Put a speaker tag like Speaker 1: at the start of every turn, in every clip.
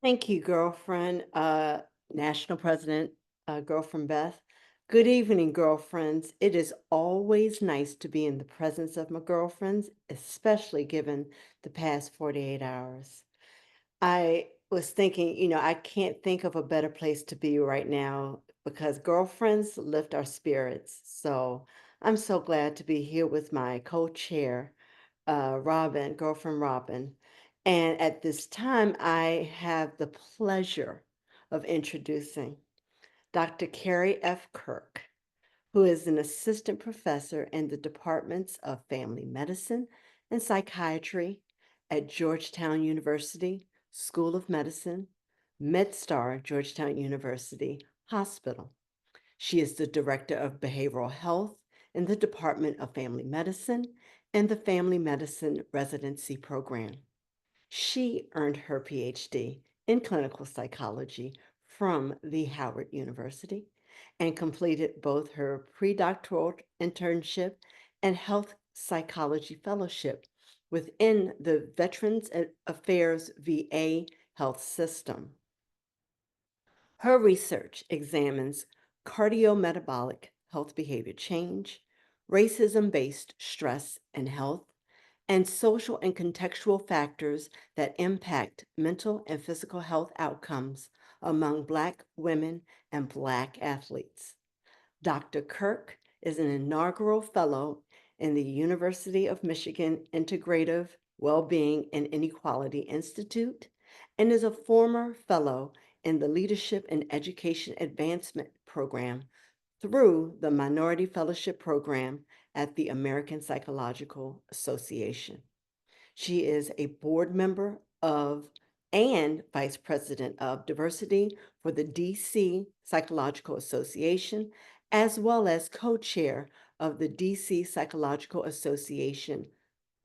Speaker 1: Thank you, girlfriend, National President, girlfriend Beth. Good evening, girlfriends. It is always nice to be in the presence of my girlfriends, especially given the past 48 hours. I was thinking, I can't think of a better place to be right now because girlfriends lift our spirits. So I'm so glad to be here with my co-chair, Robin, girlfriend Robin. And at this time, I have the pleasure of introducing Dr. Carrie F. Kirk, who is an assistant professor in the departments of family medicine and psychiatry at Georgetown University School of Medicine, MedStar Georgetown University Hospital. She is the director of behavioral health in the Department of Family Medicine and the Family Medicine Residency Program. She earned her PhD in clinical psychology from the Howard University and completed both her predoctoral internship and health psychology fellowship within the Veterans Affairs VA health system. Her research examines cardiometabolic health behavior change, racism-based stress and health, and social and contextual factors that impact mental and physical health outcomes among Black women and Black athletes. Dr. Kirk is an inaugural fellow in the University of Michigan Integrative Wellbeing and Inequality Institute and is a former fellow in the Leadership and Education Advancement Program through the Minority Fellowship Program at the American Psychological Association. She is a board member of and vice president of diversity for the DC Psychological Association, as well as co-chair of the DC Psychological Association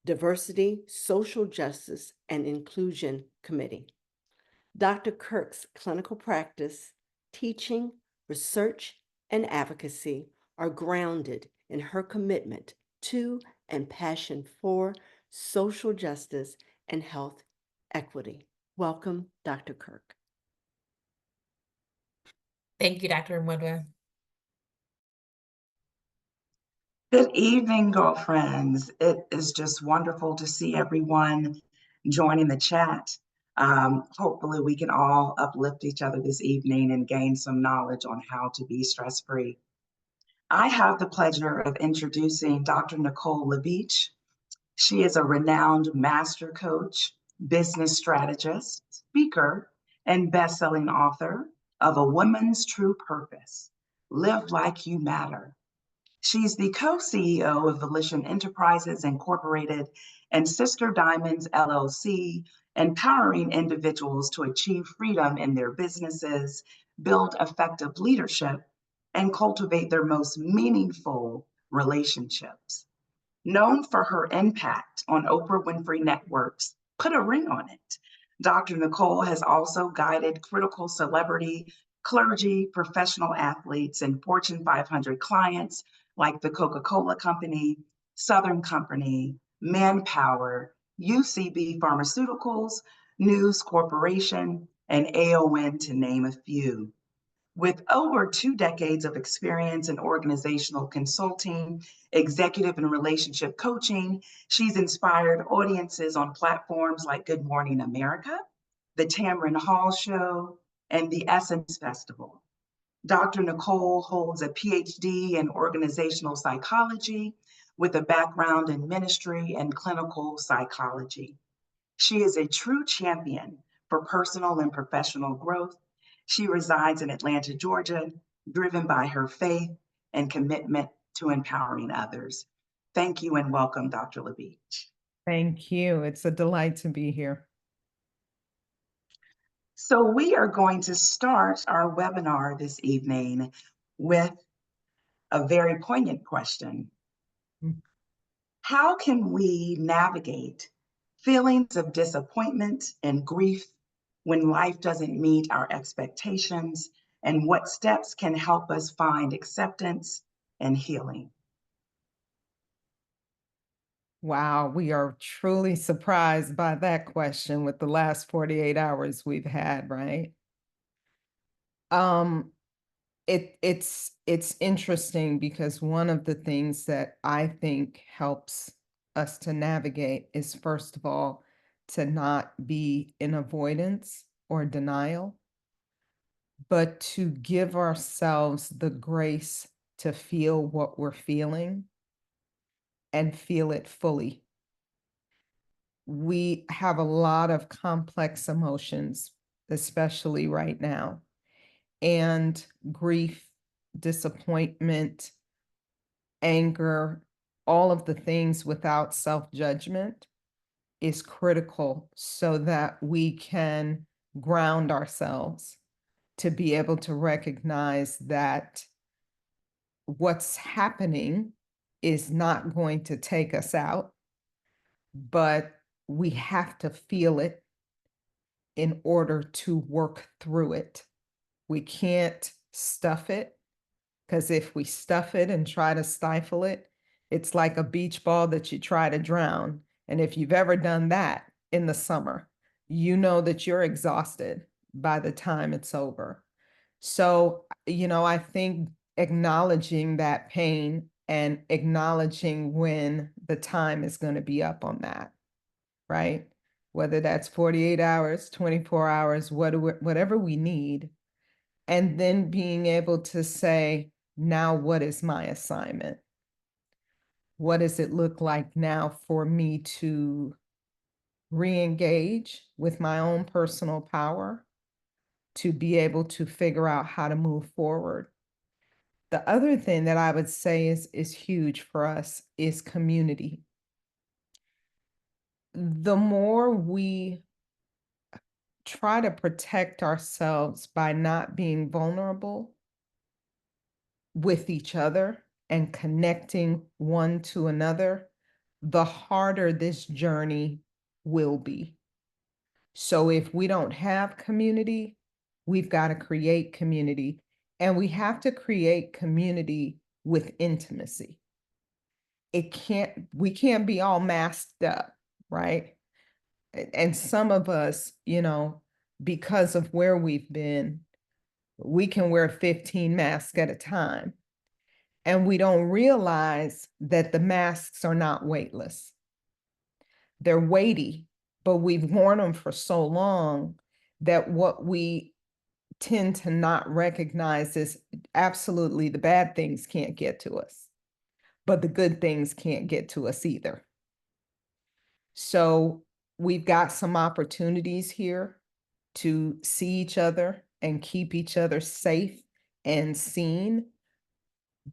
Speaker 1: Diversity, Social Justice, and Inclusion Committee. Dr. Kirk's clinical practice, teaching, research, and advocacy are grounded in her commitment to and passion for social justice and health equity. Welcome, Dr. Kirk.
Speaker 2: Thank you, Dr. Mudra.
Speaker 3: Good evening, girlfriends. It is just wonderful to see everyone joining the chat. Hopefully, we can all uplift each other this evening and gain some knowledge on how to be stress-free. I have the pleasure of introducing Dr. Nicole LaBeach. She is a renowned master coach, business strategist, speaker, and best-selling author of A Woman's True Purpose, Live Like You Matter. She's the co-CEO of Volition Enterprises Incorporated and Sister Diamonds LLC, empowering individuals to achieve freedom in their businesses, build effective leadership, and cultivate their most meaningful relationships. Known for her impact on Oprah Winfrey Network's Put a Ring on It, Dr. Nicole has also guided critical celebrity, clergy, professional athletes, and Fortune 500 clients like the Coca-Cola Company, Southern Company, Manpower, UCB Pharmaceuticals, News Corporation, and AON, to name a few. With over 2 decades of experience in organizational consulting, executive and relationship coaching, she's inspired audiences on platforms like Good Morning America, the Tamron Hall Show, and the Essence Festival. Dr. Nicole holds a PhD in organizational psychology with a background in ministry and clinical psychology. She is a true champion for personal and professional growth. She resides in Atlanta, Georgia, driven by her faith and commitment to empowering others. Thank you and welcome, Dr. LaBeach.
Speaker 4: Thank you. It's a delight to be here.
Speaker 3: So we are going to start our webinar this evening with a very poignant question. How can we navigate feelings of disappointment and grief when life doesn't meet our expectations, and what steps can help us find acceptance and healing?
Speaker 4: Wow, we are truly surprised by that question with the last 48 hours we've had, right? Um, it's interesting because one of the things that I think helps us to navigate is, first of all, to not be in avoidance or denial, but to give ourselves the grace to feel what we're feeling and feel it fully. We have a lot of complex emotions, especially right now, and grief, disappointment, anger, all of the things without self-judgment is critical so that we can ground ourselves to be able to recognize that what's happening is not going to take us out, but we have to feel it in order to work through it. We can't stuff it, because if we stuff it and try to stifle it, it's like a beach ball that you try to drown. And if you've ever done that in the summer, you know that you're exhausted by the time it's over. So, I think acknowledging that pain and acknowledging when the time is going to be up on that, right? Whether that's 48 hours, 24 hours, whatever we need. And then being able to say, now what is my assignment? What does it look like now for me to re-engage with my own personal power to be able to figure out how to move forward? The other thing that I would say is huge for us is community. The more we try to protect ourselves by not being vulnerable with each other and connecting one to another, the harder this journey will be. So if we don't have community, we've got to create community, and we have to create community with intimacy. We can't be all masked up, right? And some of us, because of where we've been, we can wear 15 masks at a time. And we don't realize that the masks are not weightless. They're weighty, but we've worn them for so long that what we tend to not recognize is absolutely the bad things can't get to us, but the good things can't get to us either. So we've got some opportunities here to see each other and keep each other safe and seen,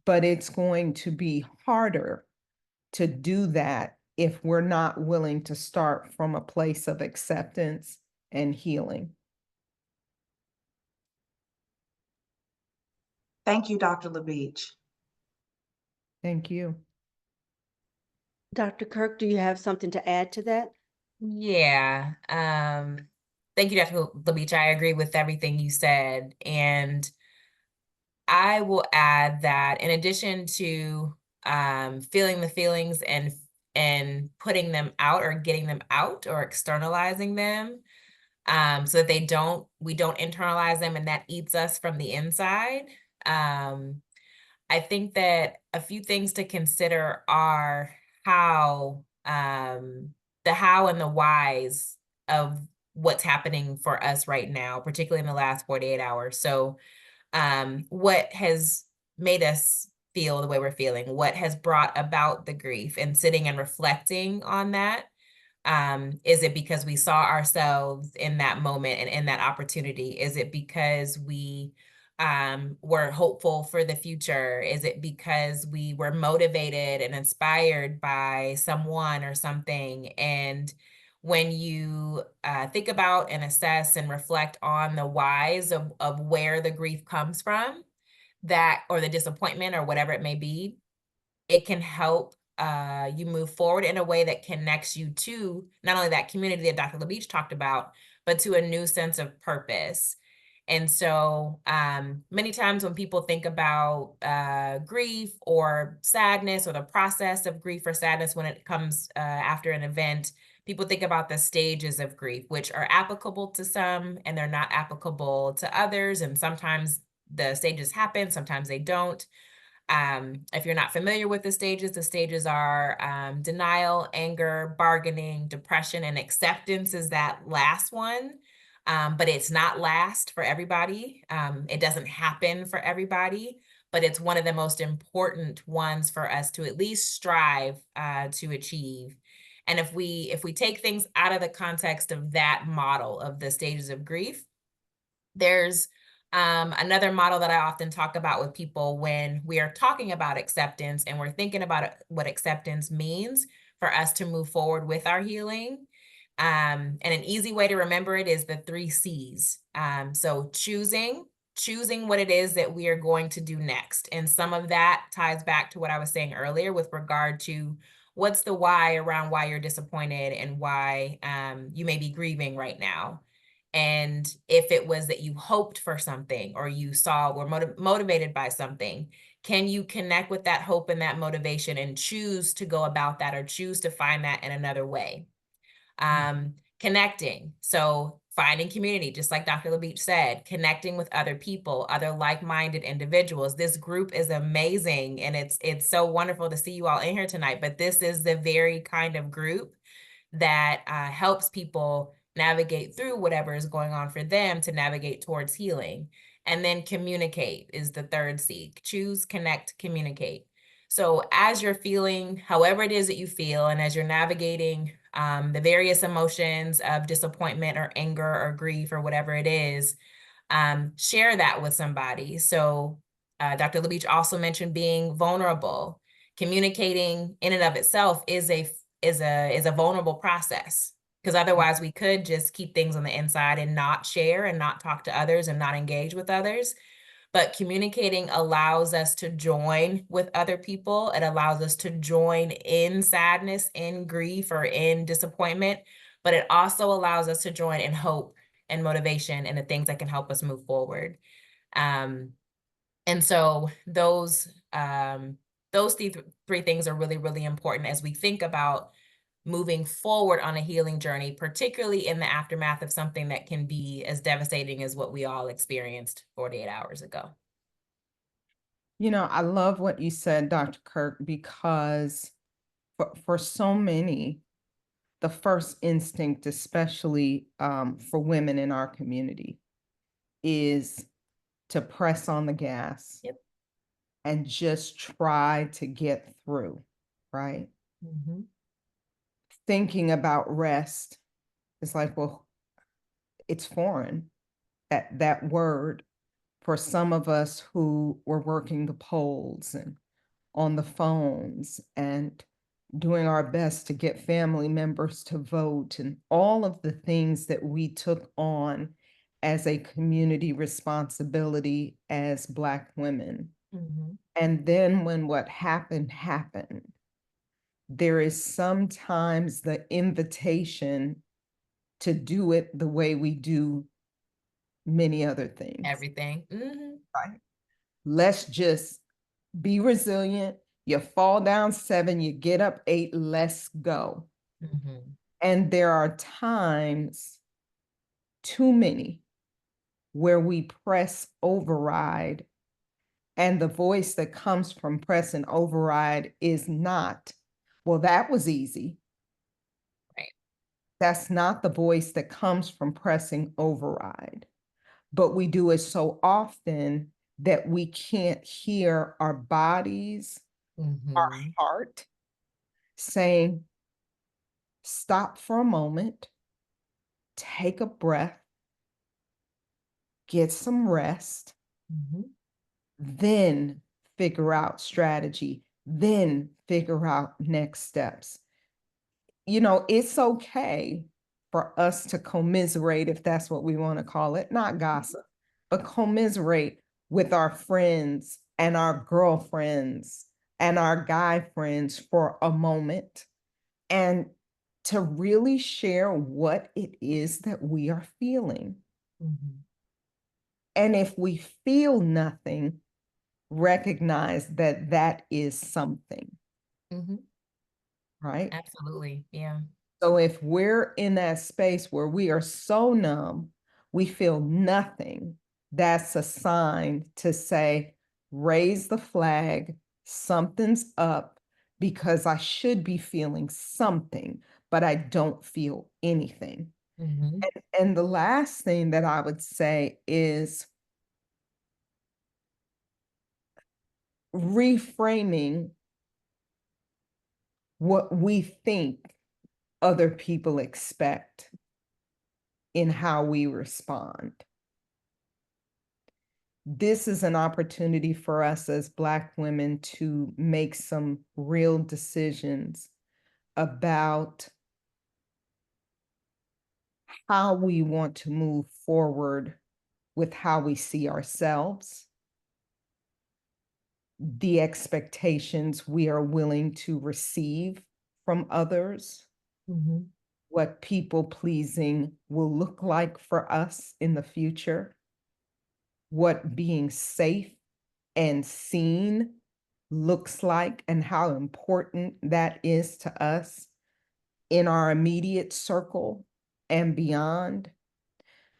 Speaker 4: but it's going to be harder to do that if we're not willing to start from a place of acceptance and healing.
Speaker 3: Thank you, Dr. LaBeach.
Speaker 4: Thank you.
Speaker 1: Dr. Kirk, do you have something to add to that?
Speaker 2: Yeah. Thank you, Dr. LaBeach. I agree with everything you said. And I will add that in addition to feeling the feelings and putting them out or getting them out or externalizing them, so that we don't internalize them and that eats us from the inside. I think that a few things to consider are how, the how and the whys of what's happening for us right now, particularly in the last 48 hours. So, what has made us feel the way we're feeling? What has brought about the grief? And sitting and reflecting on that. Is it because we saw ourselves in that moment and in that opportunity? Is it because we were hopeful for the future? Is it because we were motivated and inspired by someone or something? And when you think about and assess and reflect on the whys of where the grief comes from, that or the disappointment or whatever it may be, it can help you move forward in a way that connects you to not only that community that Dr. LaBeach talked about, but to a new sense of purpose. And so many times when people think about grief or sadness, or the process of grief or sadness when it comes after an event, people think about the stages of grief, which are applicable to some and they're not applicable to others. And sometimes the stages happen, sometimes they don't. If you're not familiar with the stages are denial, anger, bargaining, depression, and acceptance is that last one. But it's not last for everybody. It doesn't happen for everybody, but it's one of the most important ones for us to at least strive to achieve. And if we take things out of the context of that model of the stages of grief, there's another model that I often talk about with people when we are talking about acceptance and we're thinking about what acceptance means for us to move forward with our healing. And an easy way to remember it is the 3 C's. So choosing what it is that we are going to do next. And some of that ties back to what I was saying earlier with regard to what's the why around why you're disappointed and why you may be grieving right now. And if it was that you hoped for something or you saw were motivated by something, can you connect with that hope and that motivation and choose to go about that or choose to find that in another way? Connecting. So finding community, just like Dr. LaBeach said, connecting with other people, other like-minded individuals. This group is amazing. And it's so wonderful to see you all in here tonight, but this is the very kind of group that helps people navigate through whatever is going on for them to navigate towards healing. And then communicate is the 3rd C. Choose, connect, communicate. So as you're feeling, however it is that you feel, and as you're navigating the various emotions of disappointment or anger or grief or whatever it is, share that with somebody. So Dr. LaBeach also mentioned being vulnerable. Communicating in and of itself is a vulnerable process, because otherwise we could just keep things on the inside and not share and not talk to others and not engage with others. But communicating allows us to join with other people. It allows us to join in sadness, in grief, or in disappointment, but it also allows us to join in hope and motivation and the things that can help us move forward. And so those 3 things are really, really important as we think about moving forward on a healing journey, particularly in the aftermath of something that can be as devastating as what we all experienced 48 hours ago.
Speaker 4: You know, I love what you said, Dr. Kirk, because for so many, the first instinct, especially for women in our community, is to press on the gas.
Speaker 2: Yep.
Speaker 4: And just try to get through, right?
Speaker 2: Mm-hmm.
Speaker 4: Thinking about rest is like, well, it's foreign, that word, for some of us who were working the polls and on the phones and doing our best to get family members to vote and all of the things that we took on as a community responsibility as Black women.
Speaker 2: Mm-hmm.
Speaker 4: And then when what happened, there is sometimes the invitation to do it the way we do many other things.
Speaker 2: Everything. Mm-hmm.
Speaker 4: Right? Let's just be resilient. You fall down 7, you get up 8, let's go.
Speaker 2: Mm-hmm.
Speaker 4: And there are times, too many, where we press override, and the voice that comes from press and override is not, well, that was easy.
Speaker 2: Right.
Speaker 4: That's not the voice that comes from pressing override. But we do it so often that we can't hear our bodies,
Speaker 2: Mm-hmm.
Speaker 4: our heart saying, stop for a moment, take a breath, get some rest,
Speaker 2: Mm-hmm.
Speaker 4: then figure out strategy, then figure out next steps. You know, it's okay for us to commiserate, if that's what we want to call it, not gossip, but commiserate with our friends and our girlfriends and our guy friends for a moment, and to really share what it is that we are feeling.
Speaker 2: Mm-hmm.
Speaker 4: And if we feel nothing, recognize that that is something, right?
Speaker 2: Absolutely. Yeah.
Speaker 4: So if we're in that space where we are so numb, we feel nothing, that's a sign to say, raise the flag, something's up, because I should be feeling something, but I don't feel anything. And the last thing that I would say is reframing what we think other people expect in how we respond. This is an opportunity for us as Black women to make some real decisions about how we want to move forward with how we see ourselves, the expectations we are willing to receive from others, what people pleasing will look like for us in the future, what being safe and seen looks like, and how important that is to us in our immediate circle and beyond.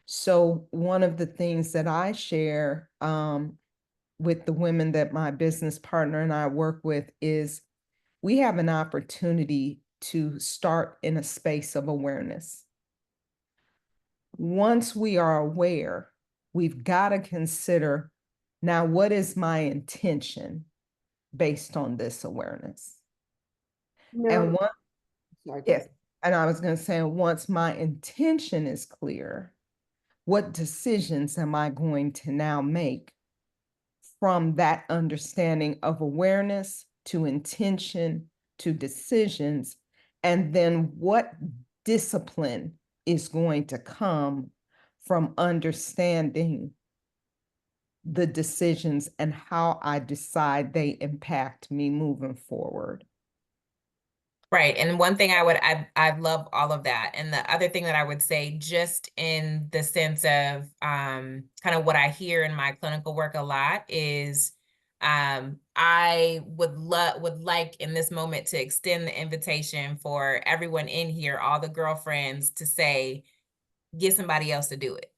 Speaker 4: So one of the things that I share with the women that my business partner and I work with is we have an opportunity to start in a space of awareness. Once we are aware, we've got to consider, now, what is my intention based on this awareness? And
Speaker 1: No,
Speaker 4: one,
Speaker 1: sorry, go
Speaker 4: yes,
Speaker 1: ahead.
Speaker 4: and I was going to say, once my intention is clear, what decisions am I going to now make from that understanding of awareness to intention to decisions? And then what discipline is going to come from understanding the decisions and how I decide they impact me moving forward?
Speaker 2: Right. And one thing I love all of that. And the other thing that I would say, just in the sense of kind of what I hear in my clinical work a lot is I would like in this moment to extend the invitation for everyone in here, all the girlfriends, to say, get somebody else to do it,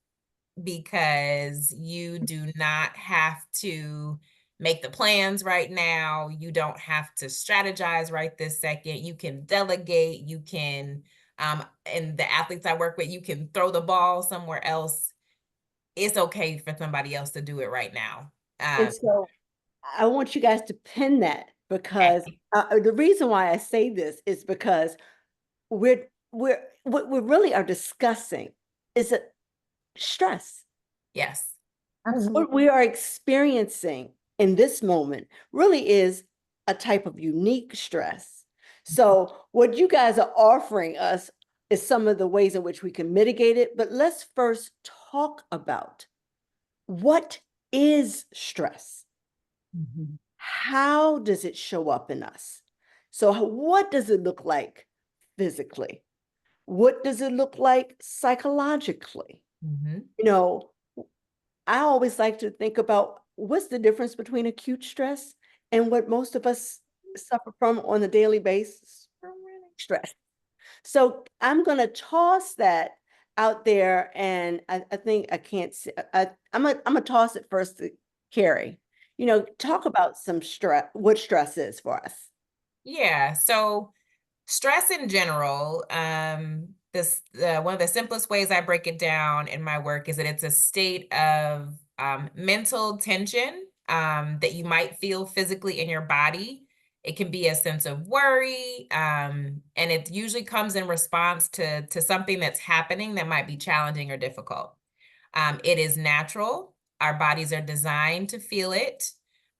Speaker 2: because you do not have to make the plans right now. You don't have to strategize right this second. You can delegate. You can, and the athletes I work with, you can throw the ball somewhere else. It's okay for somebody else to do it right now.
Speaker 1: And so I want you guys to pin that, because
Speaker 2: Okay.
Speaker 1: the reason why I say this is because what we really are discussing is a stress.
Speaker 2: Yes.
Speaker 1: What we are experiencing in this moment really is a type of unique stress. So what you guys are offering us is some of the ways in which we can mitigate it, but let's first talk about what is stress? How does it show up in us? So what does it look like physically? What does it look like psychologically? You know, I always like to think about what's the difference between acute stress and what most of us suffer from on a daily basis, stress. So I'm going to toss that out there, and I think I can't see, I'm gonna toss it first to Carrie. Talk about some stress, what stress is for us.
Speaker 2: Yeah. So stress in general, one of the simplest ways I break it down in my work is that it's a state of mental tension that you might feel physically in your body. It can be a sense of worry, and it usually comes in response to something that's happening that might be challenging or difficult. It is natural. Our bodies are designed to feel it.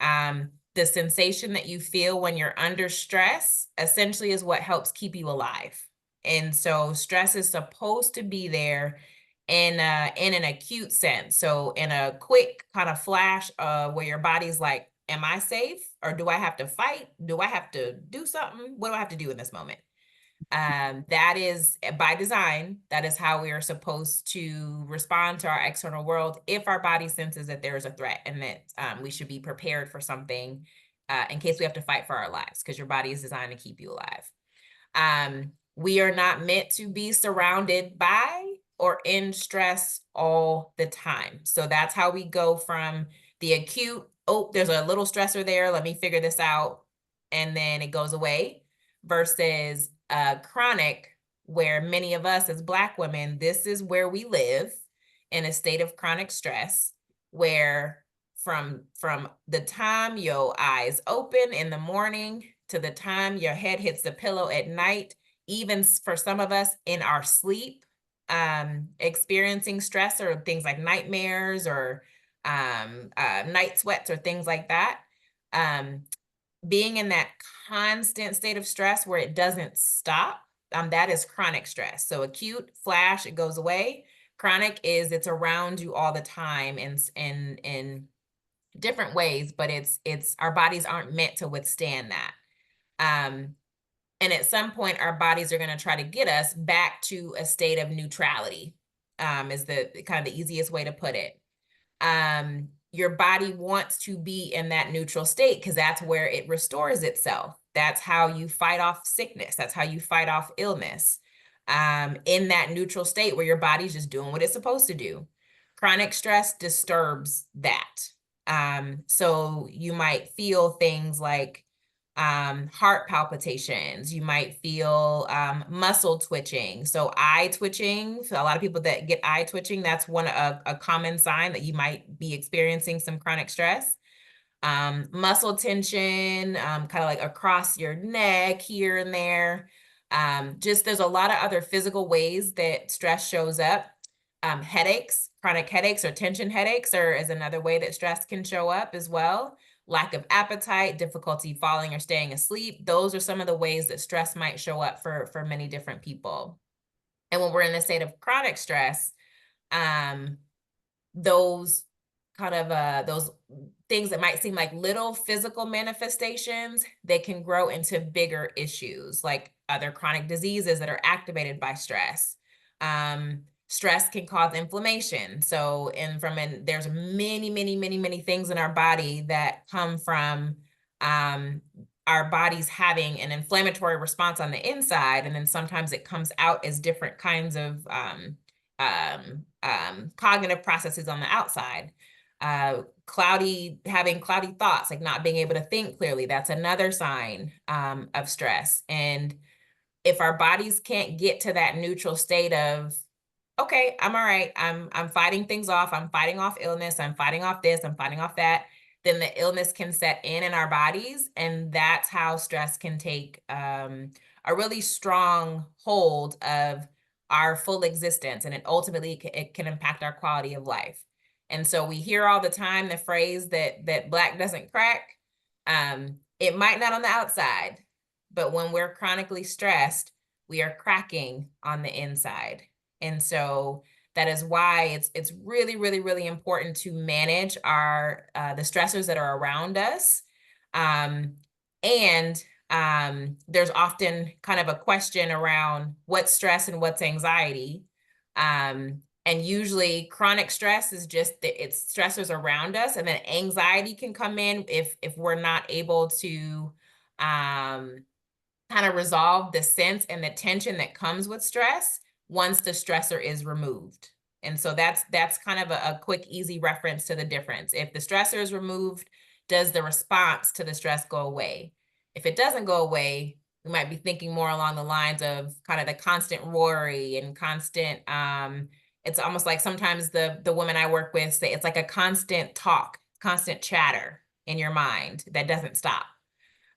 Speaker 2: The sensation that you feel when you're under stress essentially is what helps keep you alive. And so stress is supposed to be there in an acute sense. So in a quick kind of flash where your body's like, am I safe? Or do I have to fight? Do I have to do something? What do I have to do in this moment? That is by design. That is how we are supposed to respond to our external world if our body senses that there is a threat and that we should be prepared for something in case we have to fight for our lives, because your body is designed to keep you alive. We are not meant to be surrounded by or in stress all the time. So that's how we go from the acute, oh, there's a little stressor there, let me figure this out, and then it goes away, versus chronic, where many of us as Black women, this is where we live in a state of chronic stress, where from the time your eyes open in the morning to the time your head hits the pillow at night, even for some of us in our sleep, experiencing stress or things like nightmares or night sweats or things like that. Being in that constant state of stress where it doesn't stop, that is chronic stress. So acute, flash, it goes away. Chronic is it's around you all the time in different ways, but it's our bodies aren't meant to withstand that. And at some point, our bodies are going to try to get us back to a state of neutrality, is the kind of the easiest way to put it. Your body wants to be in that neutral state because that's where it restores itself. That's how you fight off sickness. That's how you fight off illness. In that neutral state where your body's just doing what it's supposed to do. Chronic stress disturbs that. So you might feel things like heart palpitations. You might feel muscle twitching. So eye twitching, for a lot of people that get eye twitching, that's a common sign that you might be experiencing some chronic stress. Muscle tension, kind of like across your neck here and there. Just there's a lot of other physical ways that stress shows up. Headaches, chronic headaches or tension headaches is another way that stress can show up as well. Lack of appetite, difficulty falling or staying asleep. Those are some of the ways that stress might show up for many different people. And when we're in a state of chronic stress, those kind of those things that might seem like little physical manifestations, they can grow into bigger issues, like other chronic diseases that are activated by stress. Stress can cause inflammation. So, there's many things in our body that come from our bodies having an inflammatory response on the inside, and then sometimes it comes out as different kinds of cognitive processes on the outside. Having cloudy thoughts, like not being able to think clearly, that's another sign of stress. And if our bodies can't get to that neutral state of, okay, I'm all right, I'm fighting things off, I'm fighting off illness, I'm fighting off this, I'm fighting off that, then the illness can set in our bodies, and that's how stress can take a really strong hold of our full existence, and it ultimately it can impact our quality of life. And so we hear all the time the phrase that Black doesn't crack. It might not on the outside, but when we're chronically stressed, we are cracking on the inside. And so that is why it's really important to manage the stressors that are around us. And there's often kind of a question around what's stress and what's anxiety. And usually chronic stress is just it's stressors around us, and then anxiety can come in if we're not able to kind of resolve the sense and the tension that comes with stress once the stressor is removed. And so that's kind of a quick, easy reference to the difference. If the stressor is removed, does the response to the stress go away? If it doesn't go away, we might be thinking more along the lines of kind of the constant worry and constant, it's almost like sometimes the women I work with say it's like a constant talk, constant chatter in your mind that doesn't stop.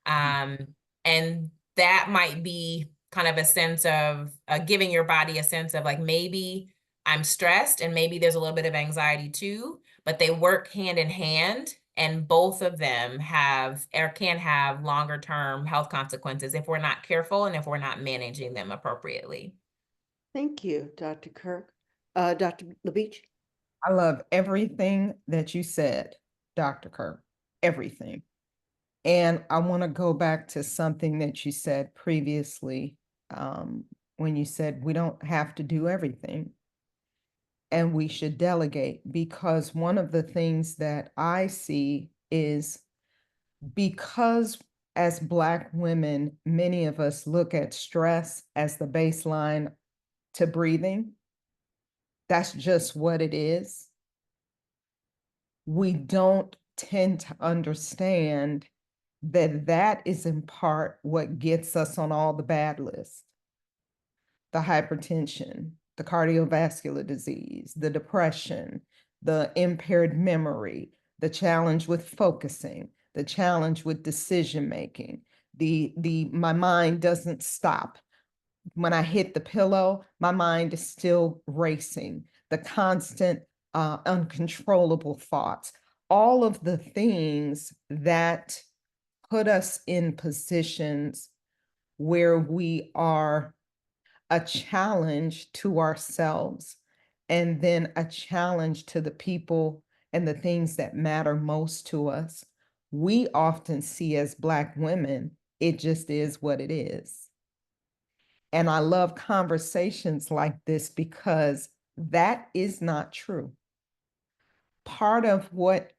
Speaker 2: And that might be kind of a sense of giving your body a sense of like, maybe I'm stressed and maybe there's a little bit of anxiety too, but they work hand in hand, and both of them can have longer term health consequences if we're not careful and if we're not managing them appropriately.
Speaker 1: Thank you, Dr. Kirk. Dr. LaBeach?
Speaker 4: I love everything that you said, Dr. Kirk, everything. And I want to go back to something that you said previously when you said we don't have to do everything and we should delegate, because one of the things that I see is because as Black women, many of us look at stress as the baseline to breathing. That's just what it is. We don't tend to understand that that is in part what gets us on all the bad lists. The hypertension, the cardiovascular disease, the depression, the impaired memory, the challenge with focusing, the challenge with decision making, my mind doesn't stop. When I hit the pillow, my mind is still racing, the constant uncontrollable thoughts, all of the things that put us in positions where we are a challenge to ourselves and then a challenge to the people and the things that matter most to us. We often see as Black women, it just is what it is. And I love conversations like this because that is not true. Part of what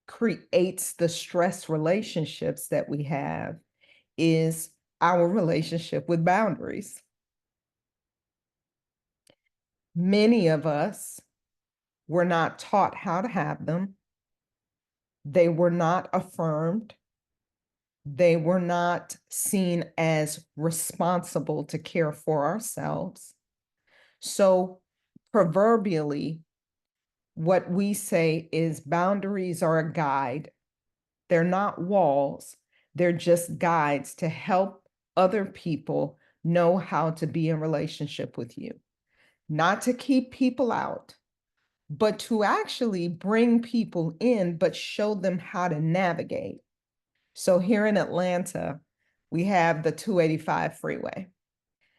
Speaker 4: creates the stress relationships that we have is our relationship with boundaries. Many of us were not taught how to have them. They were not affirmed. They were not seen as responsible to care for ourselves. So proverbially, what we say is boundaries are a guide. They're not walls. They're just guides to help other people know how to be in relationship with you. Not to keep people out, but to actually bring people in, but show them how to navigate. So here in Atlanta, we have the 285 freeway.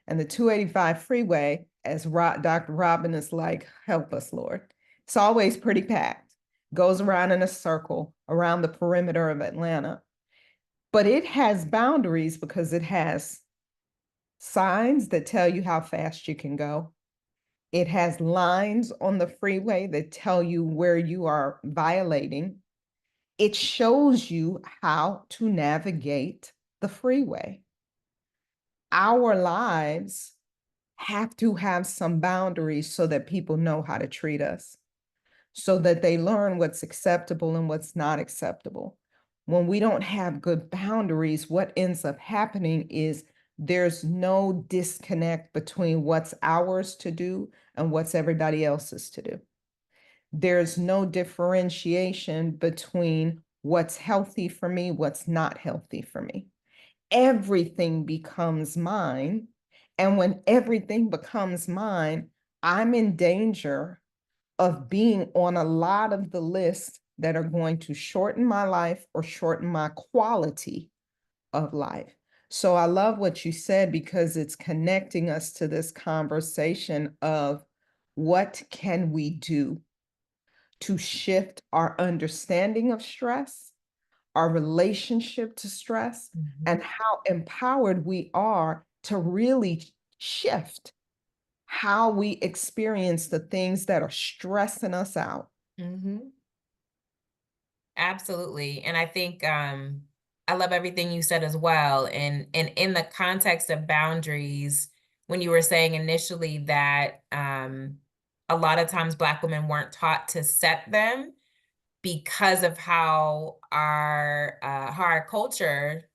Speaker 4: And the 285 freeway, as Dr. Robin is like, help us, Lord. It's always pretty packed, goes around in a circle around the perimeter of Atlanta. But it has boundaries because it has signs that tell you how fast you can go. It has lines on the freeway that tell you where you are violating. It shows you how to navigate the freeway. Our lives have to have some boundaries so that people know how to treat us, so that they learn what's acceptable and what's not acceptable. When we don't have good boundaries, what ends up happening is there's no disconnect between what's ours to do and what's everybody else's to do. There's no differentiation between what's healthy for me, what's not healthy for me. Everything becomes mine. And when everything becomes mine, I'm in danger of being on a lot of the lists that are going to shorten my life or shorten my quality of life. So I love what you said because it's connecting us to this conversation of what can we do to shift our understanding of stress, our relationship to stress, and how empowered we are to really shift how we experience the things that are stressing us out.
Speaker 2: Absolutely. And I think I love everything you said as well. And in the context of boundaries, when you were saying initially that a lot of times Black women weren't taught to set them because of how our culture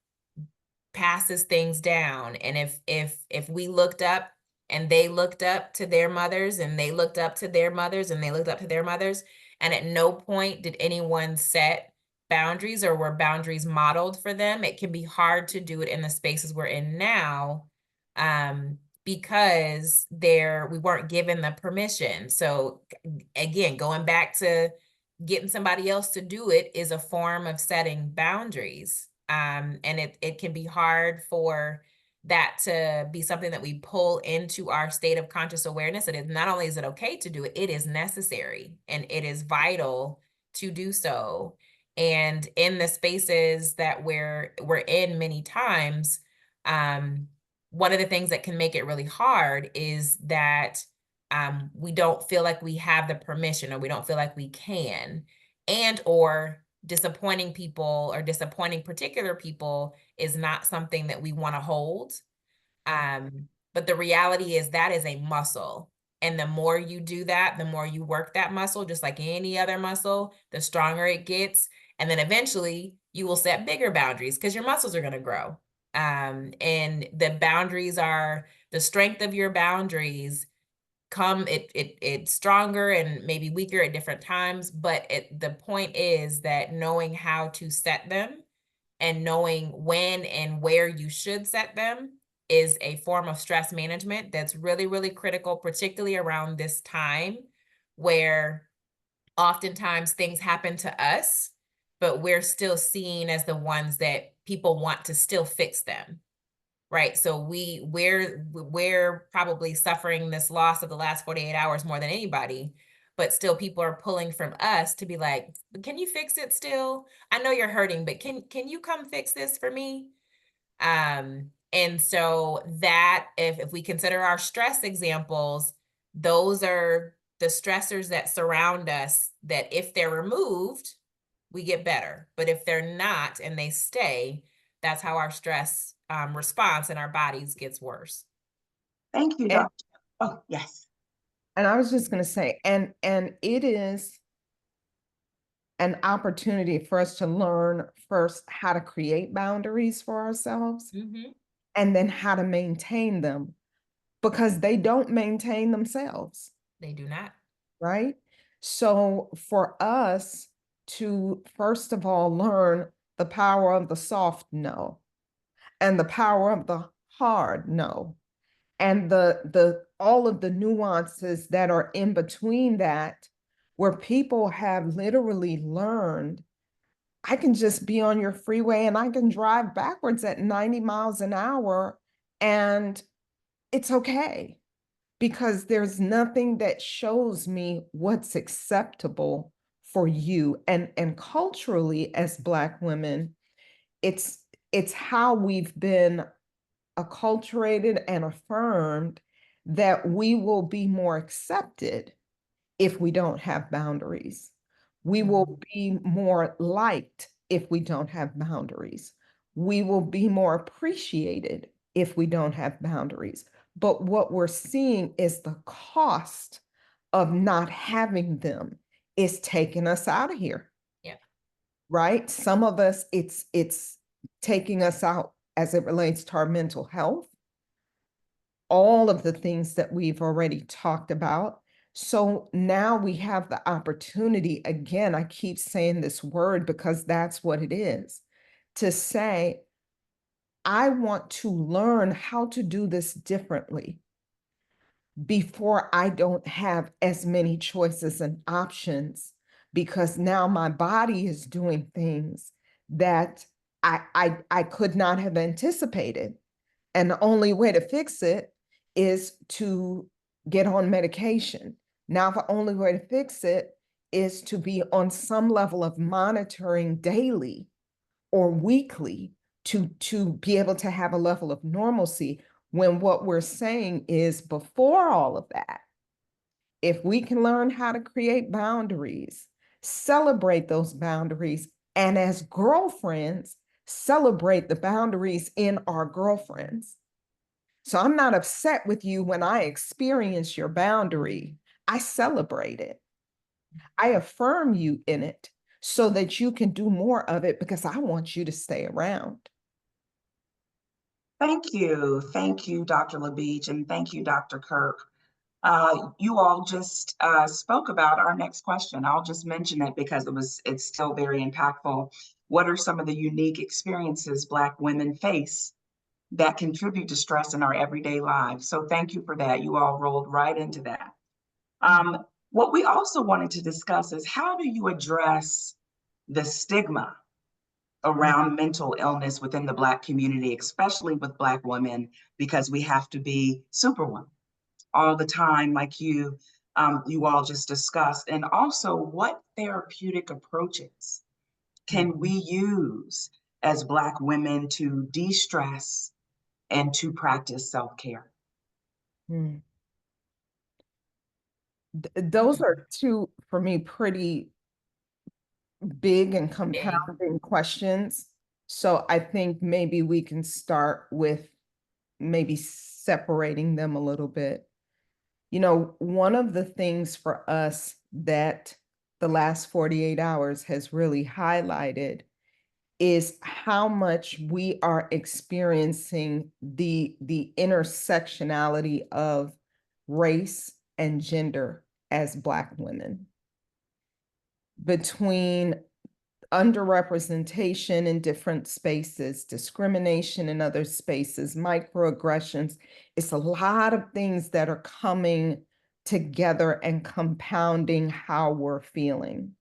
Speaker 2: passes things down. And if we looked up and they looked up to their mothers and they looked up to their mothers and they looked up to their mothers, and at no point did anyone set boundaries or were boundaries modeled for them, it can be hard to do it in the spaces we're in now, because we weren't given the permission. So again, going back to getting somebody else to do it is a form of setting boundaries. And it can be hard for that to be something that we pull into our state of conscious awareness. It is not only is it okay to do it, it is necessary and it is vital to do so. And in the spaces that we're in many times, one of the things that can make it really hard is that we don't feel like we have the permission, or we don't feel like we can, and or disappointing people or disappointing particular people is not something that we want to hold. But the reality is that is a muscle. And the more you do that, the more you work that muscle, just like any other muscle, the stronger it gets. And then eventually you will set bigger boundaries because your muscles are going to grow. And the boundaries are the strength of your boundaries it's stronger and maybe weaker at different times. But the point is that knowing how to set them and knowing when and where you should set them is a form of stress management that's really, really critical, particularly around this time where oftentimes things happen to us, but we're still seen as the ones that people want to still fix them. Right. So we're probably suffering this loss of the last 48 hours more than anybody, but still people are pulling from us to be like, can you fix it still? I know you're hurting, but can you come fix this for me? And so that if we consider our stress examples, those are the stressors that surround us that if they're removed, we get better. But if they're not and they stay, that's how our stress response in our bodies gets worse.
Speaker 3: Thank you,
Speaker 4: And,
Speaker 3: Doctor. Oh, yes.
Speaker 4: and I was just going to say, and it is an opportunity for us to learn first how to create boundaries for ourselves and then how to maintain them, because they don't maintain themselves.
Speaker 2: They do not.
Speaker 4: Right? So for us to first of all learn the power of the soft no and the power of the hard no and the all of the nuances that are in between that, where people have literally learned, I can just be on your freeway and I can drive backwards at 90 miles an hour and it's okay, because there's nothing that shows me what's acceptable for you. And culturally, as Black women, it's how we've been acculturated and affirmed that we will be more accepted if we don't have boundaries. We will be more liked if we don't have boundaries. We will be more appreciated if we don't have boundaries. But what we're seeing is the cost of not having them is taking us out of here.
Speaker 2: Yeah.
Speaker 4: Right? Some of us, it's taking us out as it relates to our mental health, all of the things that we've already talked about. So now we have the opportunity, again, I keep saying this word because that's what it is, to say, I want to learn how to do this differently before I don't have as many choices and options, because now my body is doing things that I could not have anticipated. And the only way to fix it is to get on medication. Now, the only way to fix it is to be on some level of monitoring daily or weekly to be able to have a level of normalcy, when what we're saying is, before all of that, if we can learn how to create boundaries, celebrate those boundaries, and as girlfriends, celebrate the boundaries in our girlfriends. So I'm not upset with you when I experience your boundary. I celebrate it. I affirm you in it so that you can do more of it, because I want you to stay around.
Speaker 3: Thank you. Thank you, Dr. LaBeach, and thank you, Dr. Kirk. You all just spoke about our next question. I'll just mention it because it's still very impactful. What are some of the unique experiences Black women face that contribute to stress in our everyday lives? So thank you for that. You all rolled right into that. What we also wanted to discuss is, how do you address the stigma around mental illness within the Black community, especially with Black women, because we have to be superwoman all the time, like you all just discussed. And also, what therapeutic approaches can we use as Black women to de-stress and to practice self-care.
Speaker 4: Mm. Those are two, for me, pretty big and
Speaker 2: Big.
Speaker 4: compounding questions. So I think maybe we can start with maybe separating them a little bit. You know, one of the things for us that the last 48 hours has really highlighted is how much we are experiencing the intersectionality of race and gender as Black women, between underrepresentation in different spaces, discrimination in other spaces, microaggressions. It's a lot of things that are coming together and compounding how we're feeling.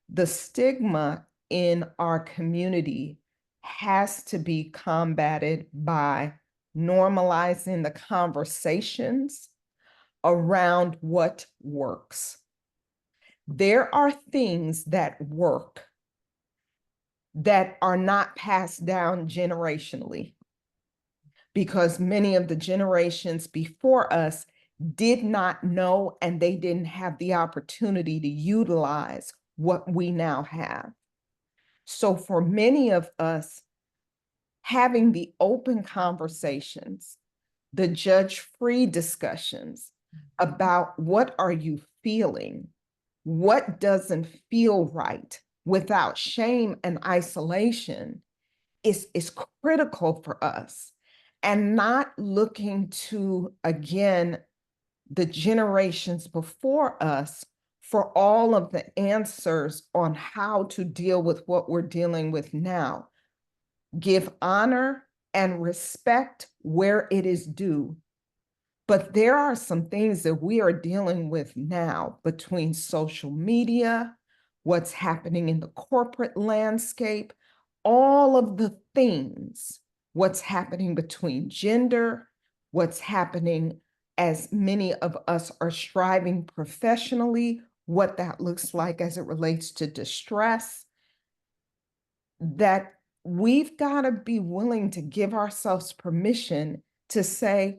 Speaker 4: The stigma in our community has to be combated by normalizing the conversations around what works. There are things that work that are not passed down generationally, because many of the generations before us did not know, and they didn't have the opportunity to utilize what we now have. So for many of us, having the open conversations, the judge-free discussions about what are you feeling, what doesn't feel right, without shame and isolation, is critical for us. And not looking to, again, the generations before us for all of the answers on how to deal with what we're dealing with now. Give honor and respect where it is due. But there are some things that we are dealing with now between social media, what's happening in the corporate landscape, all of the things, what's happening between gender, what's happening as many of us are striving professionally, what that looks like as it relates to distress, that we've got to be willing to give ourselves permission to say,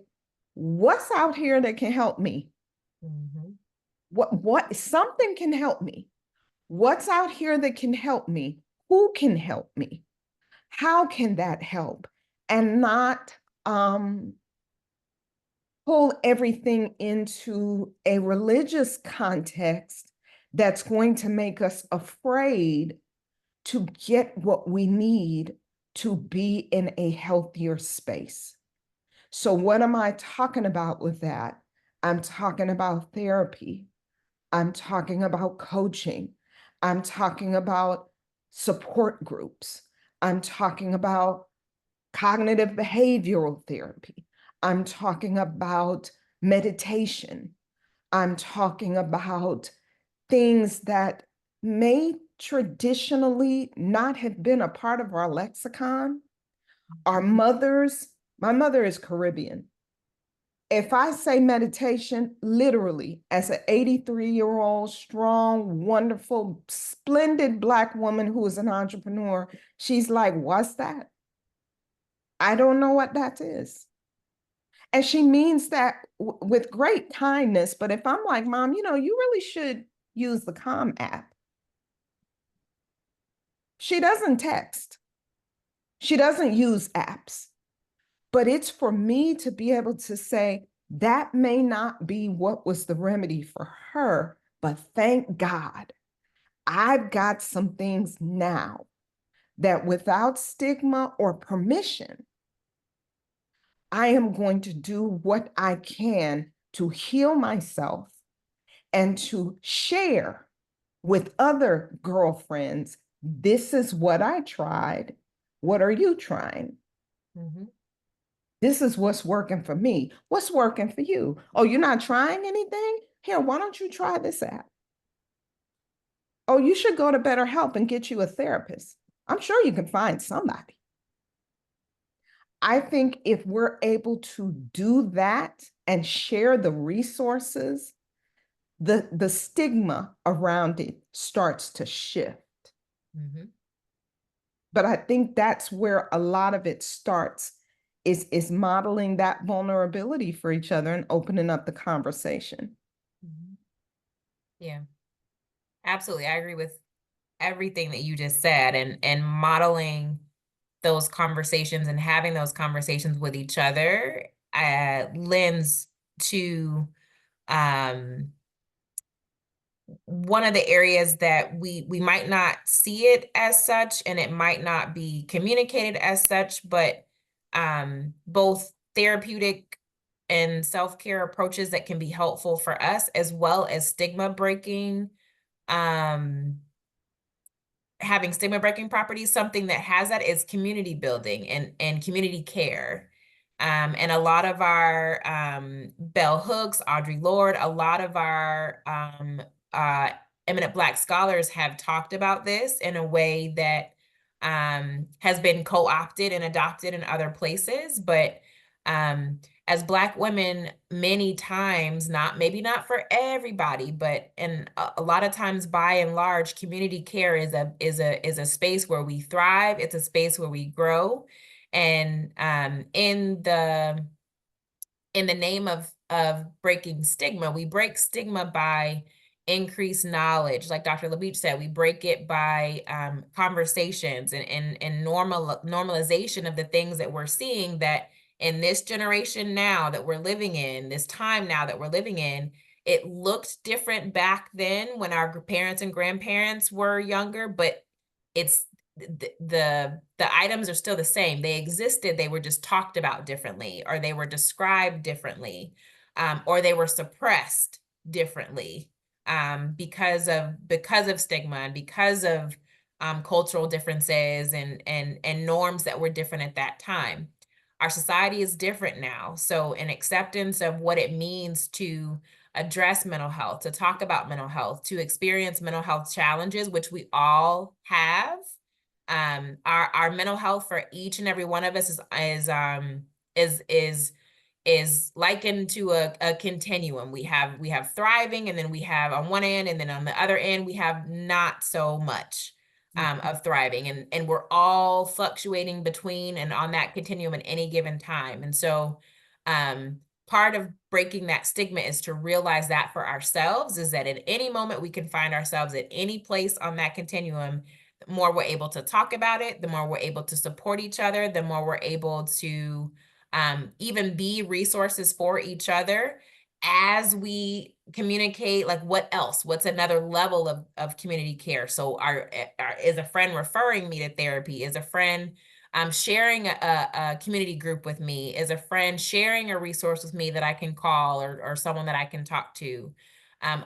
Speaker 4: what's out here that can help me?
Speaker 2: Mhm.
Speaker 4: What something can help me? What's out here that can help me? Who can help me? How can that help? And not pull everything into a religious context that's going to make us afraid to get what we need to be in a healthier space. So what am I talking about with that? I'm talking about therapy. I'm talking about coaching. I'm talking about support groups. I'm talking about cognitive behavioral therapy. I'm talking about meditation. I'm talking about things that may traditionally not have been a part of our lexicon. Our mothers, my mother is Caribbean. If I say meditation, literally, as an 83-year-old, strong, wonderful, splendid Black woman who is an entrepreneur, she's like, what's that? I don't know what that is. And she means that with great kindness. But if I'm like, Mom, you know, you really should use the Calm app. She doesn't text. She doesn't use apps. But it's for me to be able to say, that may not be what was the remedy for her, but thank God, I've got some things now that without stigma or permission, I am going to do what I can to heal myself and to share with other girlfriends. This is what I tried. What are you trying?
Speaker 2: Mhm.
Speaker 4: This is what's working for me. What's working for you? Oh, you're not trying anything? Here, why don't you try this app? Oh, you should go to BetterHelp and get you a therapist. I'm sure you can find somebody. I think if we're able to do that and share the resources, the stigma around it starts to shift.
Speaker 2: Mhm.
Speaker 4: But I think that's where a lot of it starts, is modeling that vulnerability for each other and opening up the conversation.
Speaker 2: Yeah, absolutely. I agree with everything that you just said, and modeling those conversations and having those conversations with each other lends to one of the areas that we might not see it as such, and it might not be communicated as such, but both therapeutic and self-care approaches that can be helpful for us, as well as stigma breaking, having stigma breaking properties. Something that has that is community building and community care. And a lot of our Bell Hooks, Audre Lorde, a lot of our eminent Black scholars have talked about this in a way that has been co-opted and adopted in other places. But as Black women, many times, maybe not for everybody, but a lot of times, by and large, community care is a space where we thrive. It's a space where we grow. And in the name of breaking stigma, we break stigma by increased knowledge. Like Dr. LaBeach said, we break it by conversations and normalization of the things that we're seeing, that in this generation now that we're living in, this time now that we're living in, it looked different back then when our parents and grandparents were younger, but it's the items are still the same. They existed, they were just talked about differently, or they were described differently, or they were suppressed differently, because of stigma, and because of cultural differences and norms that were different at that time. Our society is different now, so an acceptance of what it means to address mental health, to talk about mental health, to experience mental health challenges, which we all have. Our mental health for each and every one of us is likened to a continuum. We have thriving, and then we have on one end, and then on the other end we have not so much of thriving, and we're all fluctuating between and on that continuum at any given time. And so part of breaking that stigma is to realize that for ourselves, is that at any moment we can find ourselves at any place on that continuum. The more we're able to talk about it, the more we're able to support each other, the more we're able to even be resources for each other as we communicate, like, what else? What's another level of community care? So is a friend referring me to therapy? Is a friend sharing a community group with me? Is a friend sharing a resource with me that I can call, or someone that I can talk to?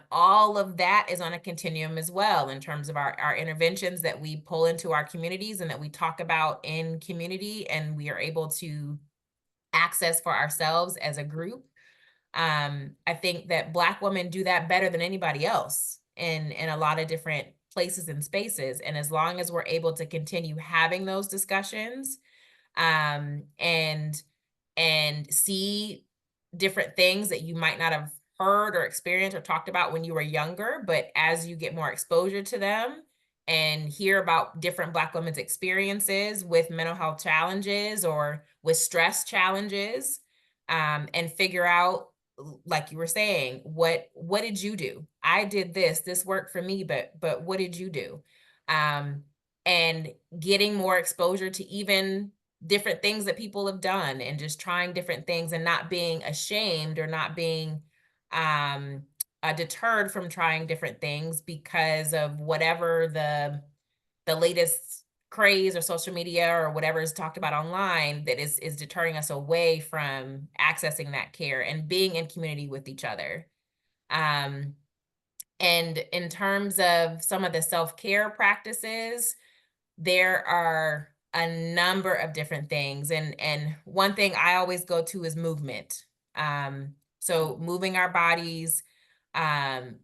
Speaker 2: All of that is on a continuum as well, in terms of our interventions that we pull into our communities and that we talk about in community, and we are able to access for ourselves as a group. I think that Black women do that better than anybody else in a lot of different places and spaces. And as long as we're able to continue having those discussions, and see different things that you might not have heard or experienced or talked about when you were younger, but as you get more exposure to them and hear about different Black women's experiences with mental health challenges or with stress challenges, and figure out, like you were saying, what did you do? I did this worked for me, but what did you do? And getting more exposure to even different things that people have done, and just trying different things, and not being ashamed or not being deterred from trying different things because of whatever the latest craze or social media or whatever is talked about online that is deterring us away from accessing that care and being in community with each other. And in terms of some of the self-care practices, there are a number of different things. And one thing I always go to is movement. So moving our bodies,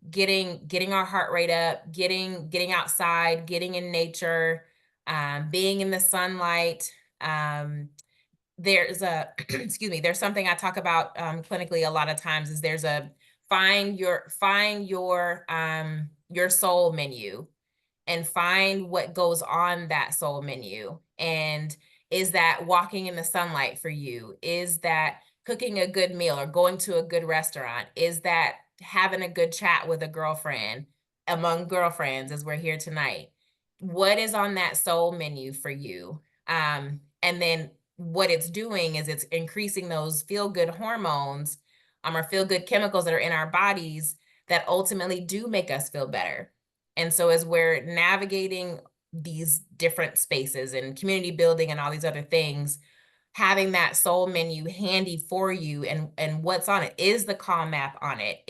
Speaker 2: getting our heart rate up, getting outside, getting in nature, being in the sunlight. There's a excuse me, there's something I talk about clinically a lot of times, is there's a find your soul menu, and find what goes on that soul menu. And Is that walking in the sunlight for you? Is that cooking a good meal or going to a good restaurant? Is that having a good chat with a girlfriend, among girlfriends, as we're here tonight? What is on that soul menu for you? And then what it's doing is it's increasing those feel-good hormones, or feel-good chemicals that are in our bodies that ultimately do make us feel better. And so as we're navigating these different spaces and community building and all these other things, having that soul menu handy for you, and what's on it. Is the calm app on it?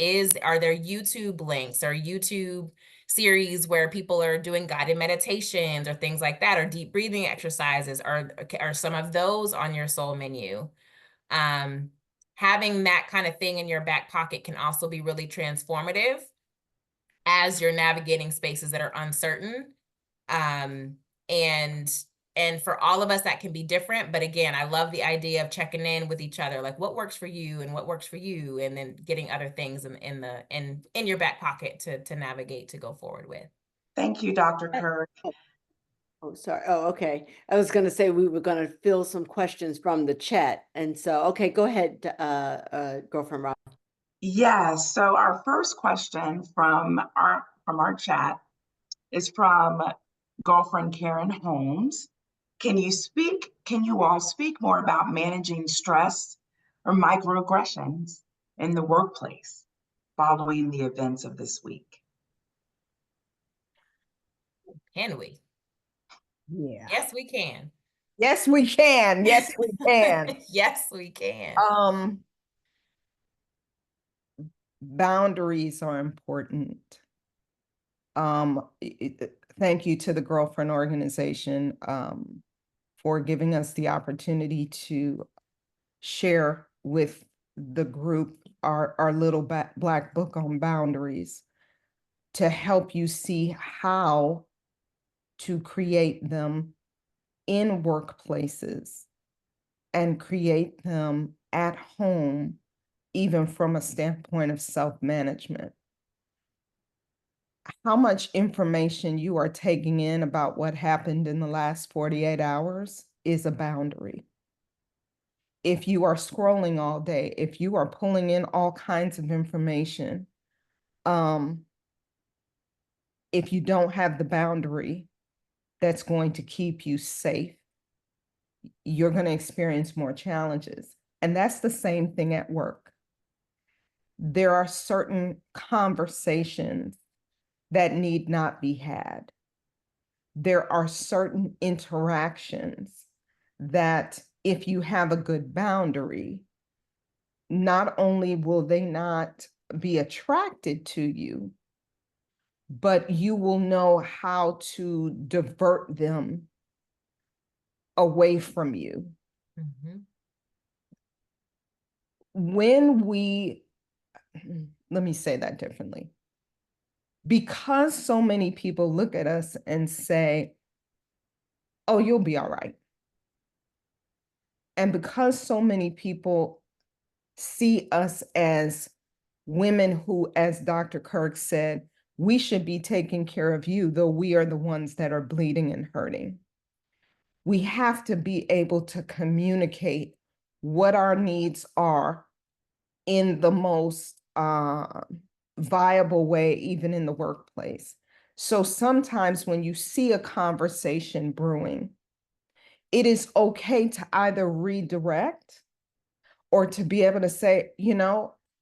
Speaker 2: Are there YouTube links or YouTube series where people are doing guided meditations or things like that, or deep breathing exercises? Are some of those on your soul menu? Having that kind of thing in your back pocket can also be really transformative as you're navigating spaces that are uncertain. And for all of us, that can be different. But again, I love the idea of checking in with each other, like what works for you and what works for you, and then getting other things in your back pocket to navigate, to go forward with.
Speaker 3: Thank you, Dr. Kirk.
Speaker 1: Oh, sorry. Oh, okay. I was going to say we were going to fill some questions from the chat. And so, okay, go ahead, girlfriend Rob.
Speaker 3: Yes, so our first question from our chat is from girlfriend Karen Holmes. Can you all speak more about managing stress or microaggressions in the workplace following the events of this week?
Speaker 2: Can we?
Speaker 4: Yeah.
Speaker 2: Yes, we can.
Speaker 4: Yes, we can. Yes, we can.
Speaker 2: Yes, we can.
Speaker 4: Boundaries are important. Thank you to the Girlfriend Organization for giving us the opportunity to share with the group our little black book on boundaries, to help you see how to create them in workplaces and create them at home, even from a standpoint of self-management. How much information you are taking in about what happened in the last 48 hours is a boundary. If you are scrolling all day, if you are pulling in all kinds of information, if you don't have the boundary that's going to keep you safe, you're going to experience more challenges. And that's the same thing at work. There are certain conversations that need not be had. There are certain interactions that, if you have a good boundary, not only will they not be attracted to you, but you will know how to divert them away from you.
Speaker 2: Mm-hmm.
Speaker 4: Let me say that differently. Because so many people look at us and say, oh, you'll be all right. And because so many people see us as women who, as Dr. Kirk said, we should be taking care of you, though we are the ones that are bleeding and hurting. We have to be able to communicate what our needs are in the most viable way, even in the workplace. So sometimes when you see a conversation brewing, it is okay to either redirect or to be able to say,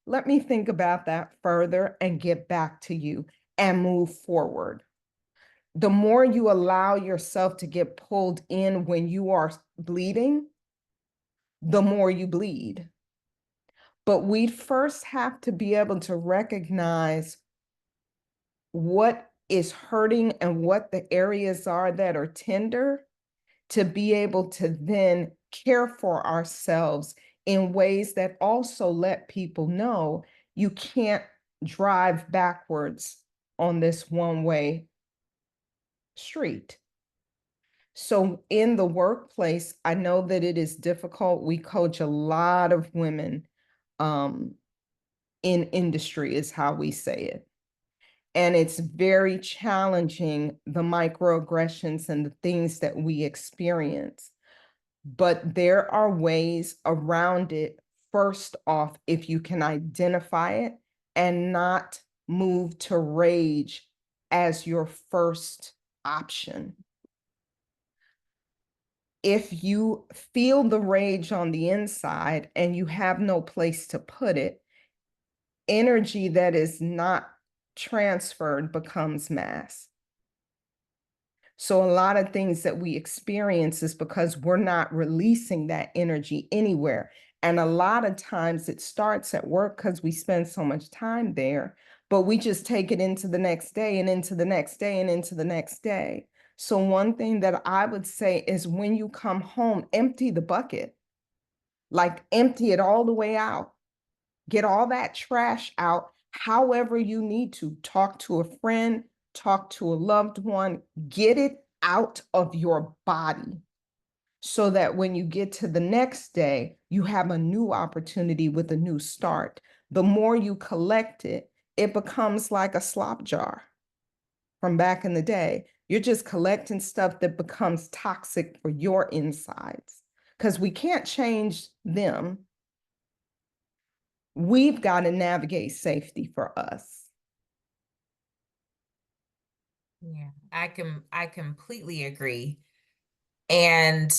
Speaker 4: let me think about that further and get back to you and move forward. The more you allow yourself to get pulled in when you are bleeding, the more you bleed. But we first have to be able to recognize what is hurting and what the areas are that are tender, to be able to then care for ourselves in ways that also let people know you can't drive backwards on this one-way street. So in the workplace, I know that it is difficult. We coach a lot of women in industry, is how we say it. And it's very challenging, the microaggressions and the things that we experience. but there are ways around it. First off, if you can identify it and not move to rage as your first option. If you feel the rage on the inside and you have no place to put it, energy that is not transferred becomes mass. So a lot of things that we experience is because we're not releasing that energy anywhere. And a lot of times it starts at work because we spend so much time there, but we just take it into the next day and into the next day and into the next day. So one thing that I would say is when you come home, empty the bucket, like empty it all the way out. Get all that trash out however you need to. Talk to a friend, talk to a loved one, get it out of your body so that when you get to the next day, you have a new opportunity with a new start. The more you collect it, it becomes like a slop jar from back in the day. You're just collecting stuff that becomes toxic for your insides because we can't change them. We've got to navigate safety for us.
Speaker 2: Yeah, I completely agree. And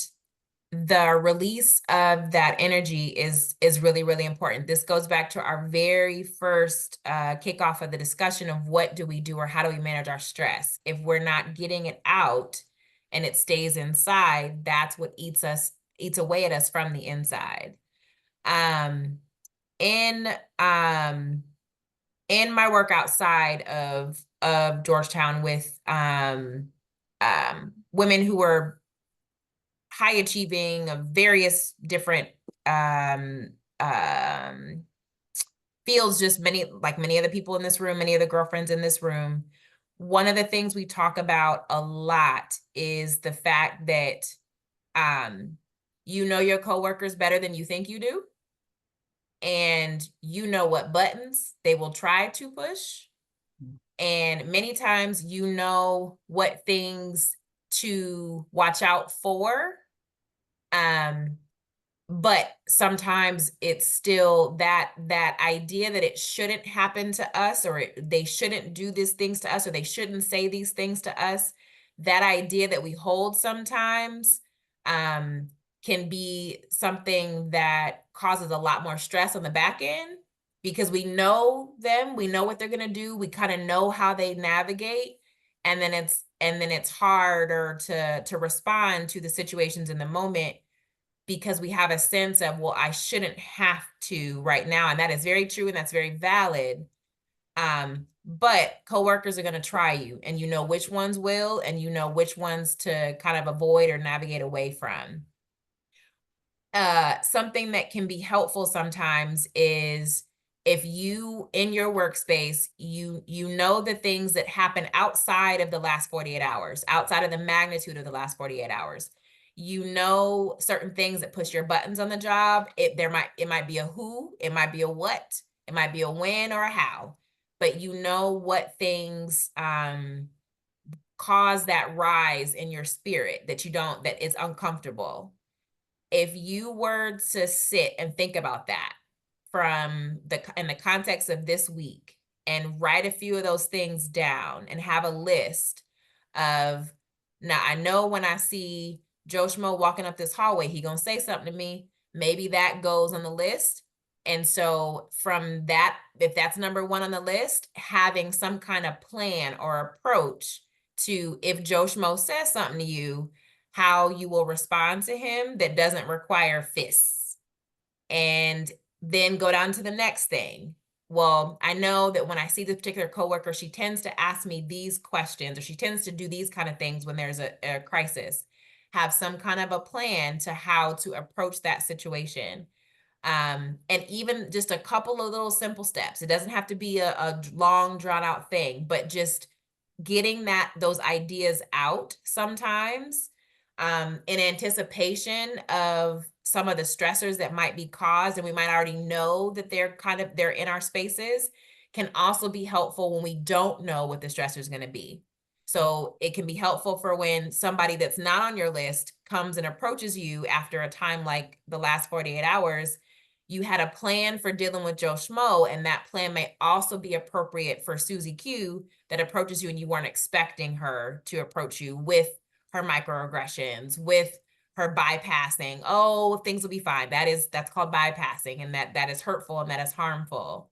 Speaker 2: the release of that energy is really, really important. This goes back to our very first kickoff of the discussion of what do we do or how do we manage our stress? If we're not getting it out and it stays inside, that's what eats away at us from the inside. In my work outside of Georgetown with women who are high achieving of various different fields, just many of the people in this room, many of the girlfriends in this room, one of the things we talk about a lot is the fact that you know your coworkers better than you think you do. And you know what buttons they will try to push. And many times you know what things to watch out for. But sometimes it's still that idea that it shouldn't happen to us, or they shouldn't do these things to us, or they shouldn't say these things to us. That idea that we hold sometimes can be something that causes a lot more stress on the back end because we know them, we know what they're going to do, we kind of know how they navigate, and then it's harder to respond to the situations in the moment because we have a sense of, well, I shouldn't have to right now. And that is very true. And that's very valid. But coworkers are going to try you, and you know which ones will, and you know which ones to kind of avoid or navigate away from. Something that can be helpful sometimes is if you, in your workspace, you know the things that happen outside of the last 48 hours, outside of the magnitude of the last 48 hours. You know certain things that push your buttons on the job. It might be a who, it might be a what, it might be a when or a how, but you know what things cause that rise in your spirit that is uncomfortable. If you were to sit and think about that in the context of this week and write a few of those things down and have a list of, now I know when I see Joe Schmo walking up this hallway, he gonna say something to me. Maybe that goes on the list. And so from that, if that's number one on the list, having some kind of plan or approach to, if Joe Schmo says something to you, how you will respond to him that doesn't require fists. And then go down to the next thing. Well, I know that when I see this particular coworker, she tends to ask me these questions, or she tends to do these kind of things when there's a crisis. Have some kind of a plan to how to approach that situation. And even just a couple of little simple steps. It doesn't have to be a long, drawn out thing, but just getting those ideas out sometimes in anticipation of some of the stressors that might be caused, and we might already know that they're in our spaces, can also be helpful when we don't know what the stressor is going to be. So it can be helpful for when somebody that's not on your list comes and approaches you after a time like the last 48 hours, you had a plan for dealing with Joe Schmo, and that plan may also be appropriate for Susie Q that approaches you and you weren't expecting her to approach you with her microaggressions, with her bypassing. Oh, things will be fine. That's called bypassing, and that is hurtful and that is harmful.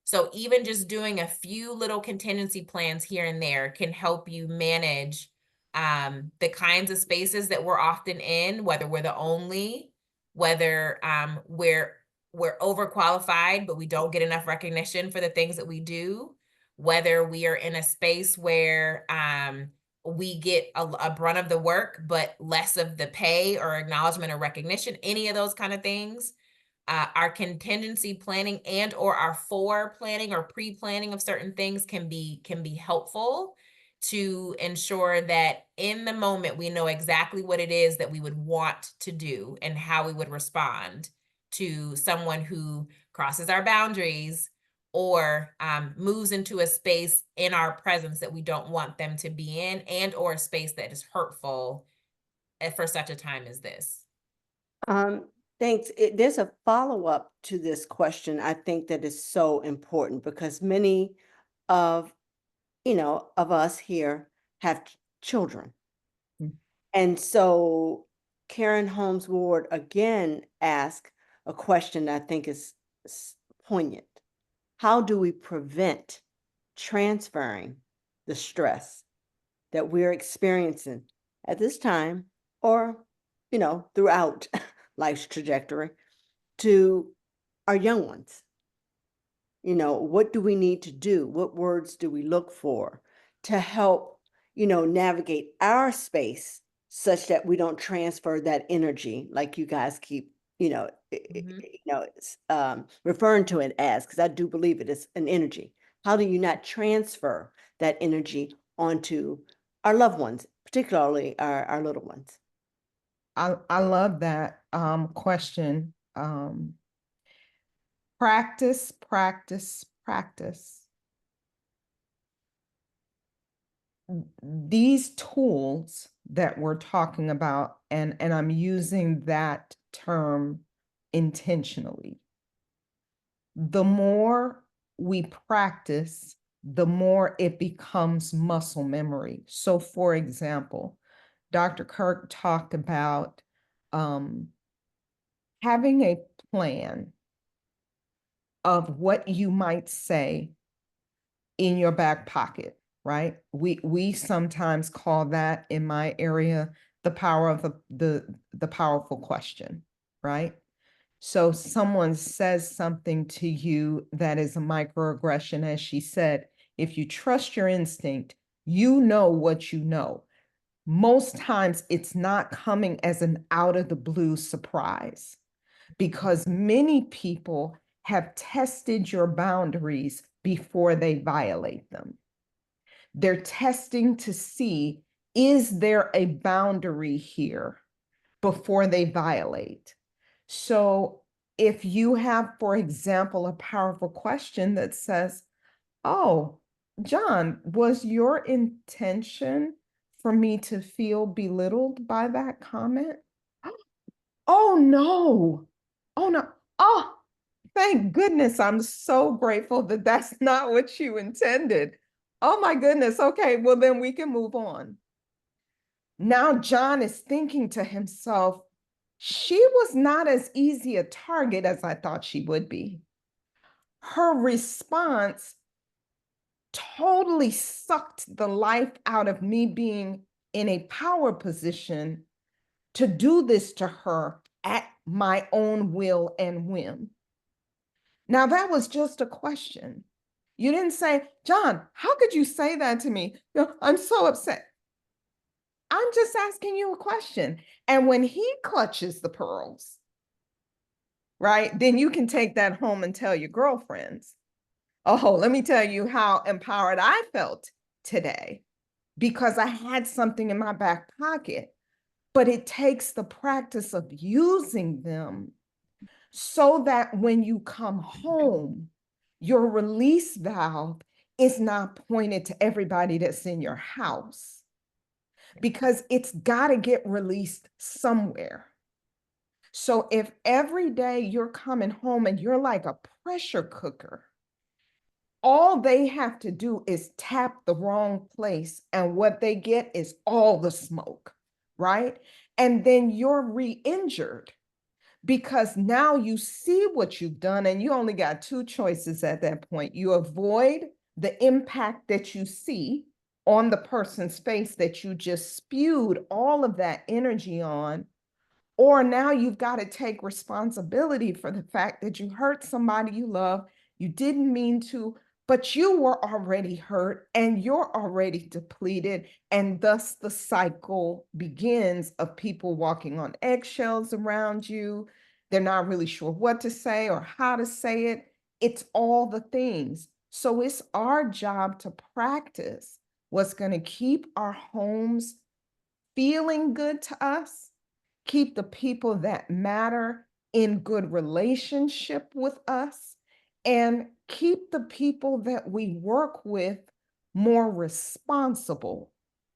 Speaker 2: So even just doing a few little contingency plans here and there can help you manage the kinds of spaces that we're often in, whether we're the only, whether we're overqualified, but we don't get enough recognition for the things that we do, whether we are in a space where we get a brunt of the work, but less of the pay or acknowledgement or recognition, any of those kind of things. Our contingency planning and or our planning or pre-planning of certain things can be helpful to ensure that in the moment we know exactly what it is that we would want to do and how we would respond to someone who crosses our boundaries or moves into a space in our presence that we don't want them to be in, and or a space that is hurtful for such a time as this.
Speaker 1: Thanks. There's a follow-up to this question. I think that is so important because many of, of us here have children.
Speaker 4: Mm.
Speaker 1: And so Karen Holmes Ward again asked a question that I think is poignant. How do we prevent transferring the stress that we're experiencing at this time or, throughout life's trajectory to our young ones? What do we need to do? What words do we look for to help, navigate our space such that we don't transfer that energy like you guys keep, referring to it as, because I do believe it is an energy. How do you not transfer that energy onto our loved ones, particularly our little ones?
Speaker 4: I love that question. Practice, practice, practice. These tools that we're talking about, and I'm using that term intentionally, the more we practice, the more it becomes muscle memory. So for example, Dr. Kirk talked about having a plan of what you might say in your back pocket, right? We sometimes call that in my area the power of the powerful question, right? So someone says something to you that is a microaggression, as she said, if you trust your instinct, you know what you know. Most times it's not coming as an out of the blue surprise, because many people have tested your boundaries before they violate them. They're testing to see, is there a boundary here before they violate? So if you have, for example, a powerful question that says, oh, John, was your intention for me to feel belittled by that comment? Oh, no. Oh, no. Oh, thank goodness. I'm so grateful that that's not what you intended. Oh, my goodness. Okay, well, then we can move on. Now, John is thinking to himself, she was not as easy a target as I thought she would be. Her response totally sucked the life out of me being in a power position to do this to her at my own will and whim. Now, that was just a question. You didn't say, John, how could you say that to me? I'm so upset. I'm just asking you a question. And when he clutches the pearls, right, then you can take that home and tell your girlfriends, oh, let me tell you how empowered I felt today because I had something in my back pocket. But it takes the practice of using them so that when you come home, your release valve is not pointed to everybody that's in your house, because it's got to get released somewhere. So if every day you're coming home and you're like a pressure cooker, all they have to do is tap the wrong place, and what they get is all the smoke, right? And then you're re-injured, because now you see what you've done, and you only got two choices at that point. You avoid the impact that you see on the person's face that you just spewed all of that energy on, or now you've got to take responsibility for the fact that you hurt somebody you love. You didn't mean to, but you were already hurt and you're already depleted. And thus the cycle begins of people walking on eggshells around you. They're not really sure what to say or how to say it. It's all the things. So it's our job to practice what's going to keep our homes feeling good to us, keep the people that matter in good relationship with us, and keep the people that we work with more responsible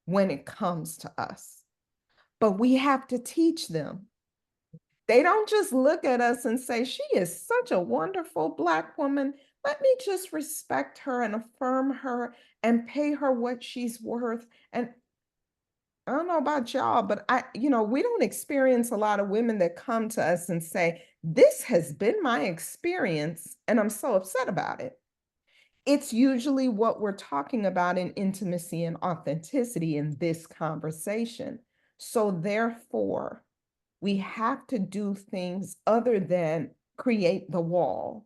Speaker 4: when it comes to us. But we have to teach them. They don't just look at us and say, she is such a wonderful Black woman. Let me just respect her and affirm her and pay her what she's worth. And I don't know about y'all, but we don't experience a lot of women that come to us and say, this has been my experience and I'm so upset about it. It's usually what we're talking about in intimacy and authenticity in this conversation. So therefore, we have to do things other than create the wall.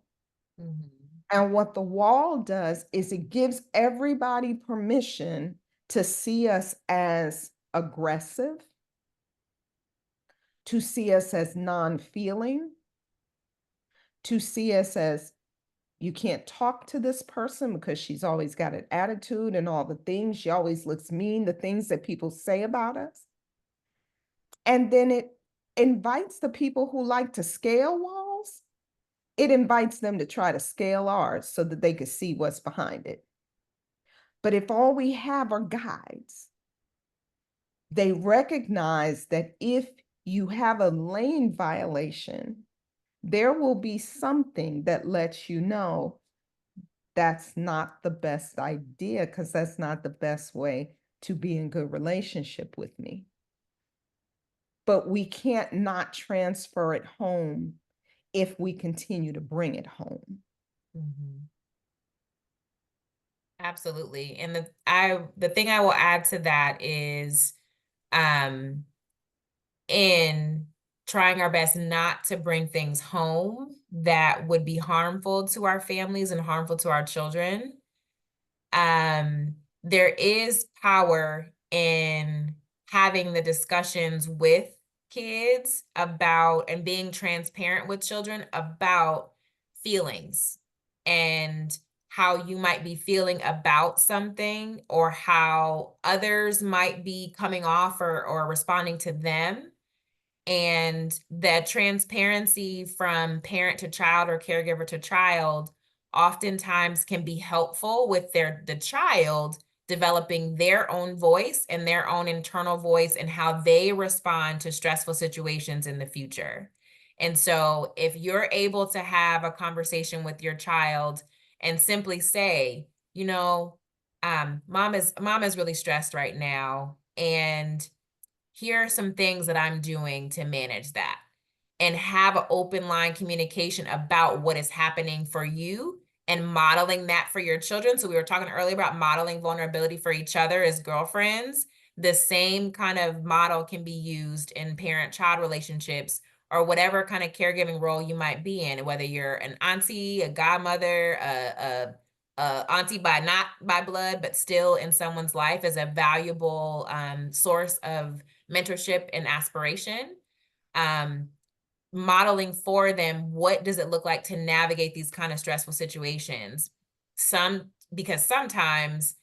Speaker 2: Mhm.
Speaker 4: And what the wall does is it gives everybody permission to see us as aggressive, to see us as non-feeling, to see us as, you can't talk to this person because she's always got an attitude and all the things. She always looks mean, the things that people say about us. And then it invites the people who like to scale walls, it invites them to try to scale ours so that they could see what's behind it. But if all we have are guides, they recognize that if you have a lane violation, there will be something that lets you know that's not the best idea, because that's not the best way to be in good relationship with me. But we can't not transfer it home if we continue to bring it home.
Speaker 2: Mhm. Absolutely. And the thing I will add to that is in trying our best not to bring things home that would be harmful to our families and harmful to our children. There is power in having the discussions with kids about and being transparent with children about feelings and how you might be feeling about something or how others might be coming off or responding to them. And the transparency from parent to child or caregiver to child oftentimes can be helpful with the child developing their own voice and their own internal voice and how they respond to stressful situations in the future. And so if you're able to have a conversation with your child and simply say, mom is really stressed right now, and here are some things that I'm doing to manage that, and have an open line communication about what is happening for you and modeling that for your children. So we were talking earlier about modeling vulnerability for each other as girlfriends. The same kind of model can be used in parent-child relationships or whatever kind of caregiving role you might be in, whether you're an auntie, a godmother, a auntie not by blood, but still in someone's life as a valuable source of mentorship and aspiration. Modeling for them, what does it look like to navigate these kind of stressful situations? Because sometimes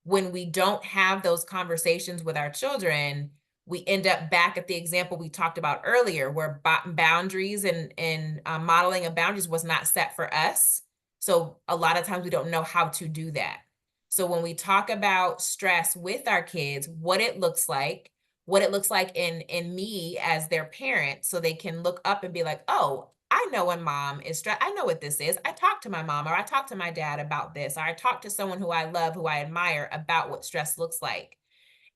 Speaker 2: when we don't have those conversations with our children, we end up back at the example we talked about earlier, where boundaries and modeling of boundaries was not set for us. So a lot of times we don't know how to do that. So when we talk about stress with our kids, what it looks like in me as their parent, so they can look up and be like, oh, I know when mom is stressed. I know what this is. I talked to my mom, or I talked to my dad about this, or I talked to someone who I love, who I admire, about what stress looks like.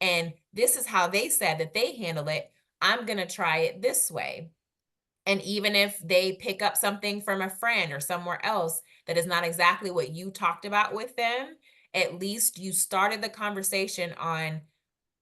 Speaker 2: And this is how they said that they handle it. I'm going to try it this way. And even if they pick up something from a friend or somewhere else that is not exactly what you talked about with them, at least you started the conversation on,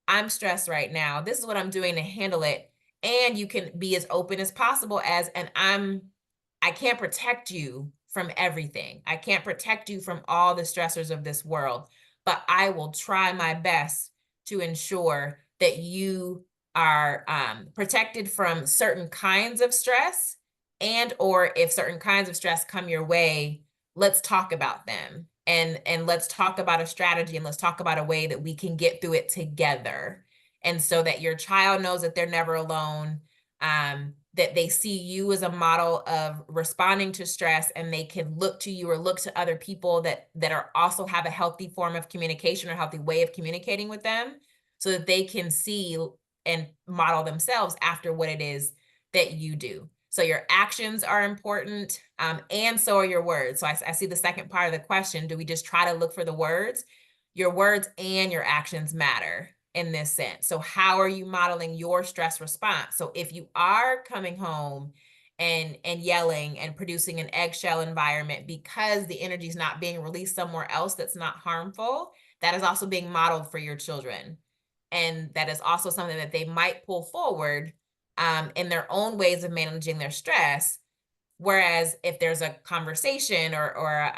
Speaker 2: I'm stressed right now. This is what I'm doing to handle it. And you can be as open as possible as, and I can't protect you from everything. I can't protect you from all the stressors of this world, but I will try my best to ensure that you are protected from certain kinds of stress, and or if certain kinds of stress come your way, let's talk about them, and let's talk about a strategy, and let's talk about a way that we can get through it together. And so that your child knows that they're never alone, that they see you as a model of responding to stress, and they can look to you or look to other people that are also have a healthy form of communication or healthy way of communicating with them, so that they can see and model themselves after what it is that you do. So your actions are important, and so are your words. So I see the second part of the question. Do we just try to look for the words? Your words and your actions matter in this sense. So how are you modeling your stress response? So if you are coming home and yelling and producing an eggshell environment because the energy is not being released somewhere else that's not harmful, that is also being modeled for your children. And that is also something that they might pull forward in their own ways of managing their stress. Whereas if there's a conversation or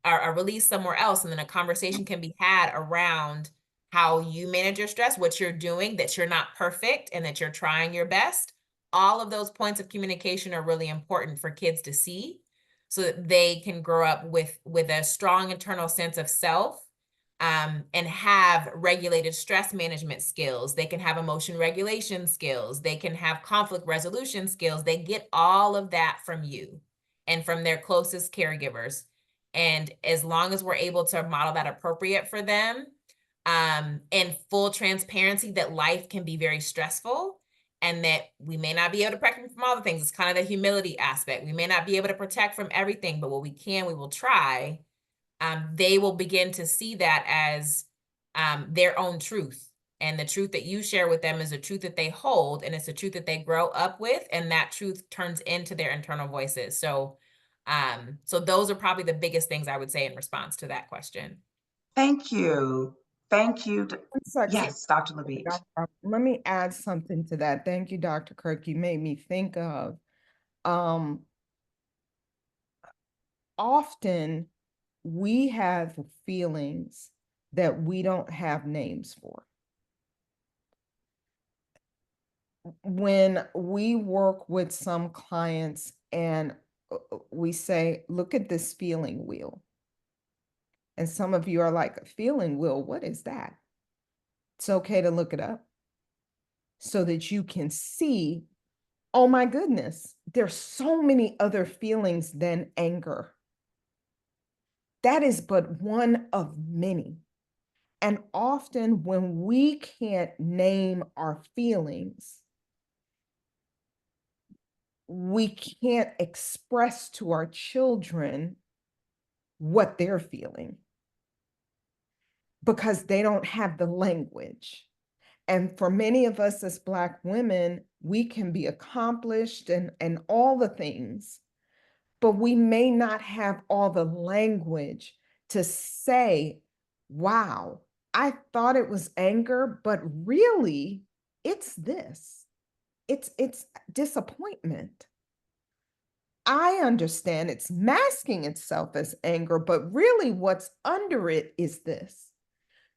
Speaker 2: a release somewhere else, and then a conversation can be had around how you manage your stress, what you're doing, that you're not perfect and that you're trying your best. All of those points of communication are really important for kids to see, so that they can grow up with a strong internal sense of self, and have regulated stress management skills. They can have emotion regulation skills. They can have conflict resolution skills. They get all of that from you and from their closest caregivers. And as long as we're able to model that appropriate for them, and full transparency that life can be very stressful, and that we may not be able to protect them from all the things. It's kind of the humility aspect. We may not be able to protect from everything, but what we can, we will try. They will begin to see that as their own truth. And the truth that you share with them is a truth that they hold, and it's a truth that they grow up with, and that truth turns into their internal voices. So, so those are probably the biggest things I would say in response to that question.
Speaker 3: Thank you. Thank you.
Speaker 4: One second.
Speaker 3: Yes, Dr. LaBeach.
Speaker 4: Let me add something to that. Thank you, Dr. Kirk. You made me think of often we have feelings that we don't have names for. When we work with some clients and we say, look at this feeling wheel. And some of you are like, a feeling wheel, what is that? It's okay to look it up so that you can see, oh my goodness, there's so many other feelings than anger. That is but one of many. And often when we can't name our feelings, we can't express to our children what they're feeling because they don't have the language. And for many of us as Black women, we can be accomplished and all the things, but we may not have all the language to say, wow, I thought it was anger, but really it's this. It's disappointment. I understand it's masking itself as anger, but really what's under it is this.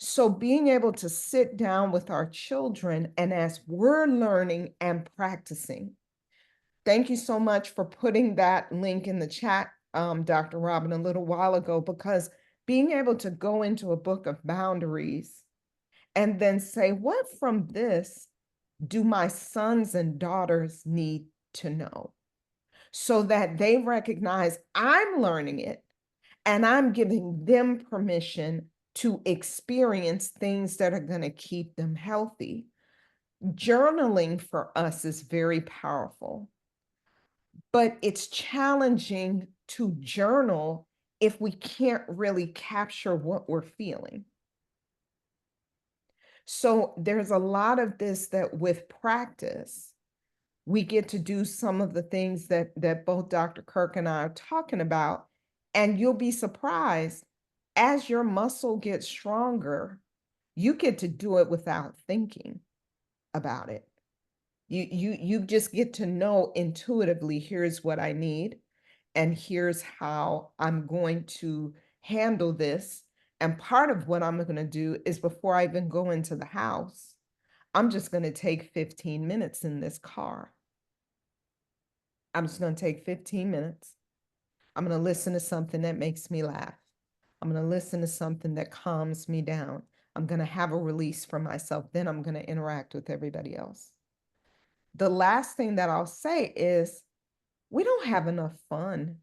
Speaker 4: So being able to sit down with our children, and as we're learning and practicing, thank you so much for putting that link in the chat, Dr. Robin, a little while ago, because being able to go into a book of boundaries and then say, what from this do my sons and daughters need to know? So that they recognize I'm learning it and I'm giving them permission to experience things that are going to keep them healthy. Journaling for us is very powerful, but it's challenging to journal if we can't really capture what we're feeling. So there's a lot of this that with practice, we get to do some of the things that both Dr. Kirk and I are talking about, and you'll be surprised as your muscle gets stronger, you get to do it without thinking about it. You just get to know intuitively, here's what I need, and here's how I'm going to handle this. And part of what I'm going to do is before I even go into the house, I'm just going to take 15 minutes in this car. I'm just going to take 15 minutes. I'm going to listen to something that makes me laugh. I'm going to listen to something that calms me down. I'm going to have a release for myself. Then I'm going to interact with everybody else. The last thing that I'll say is we don't have enough fun.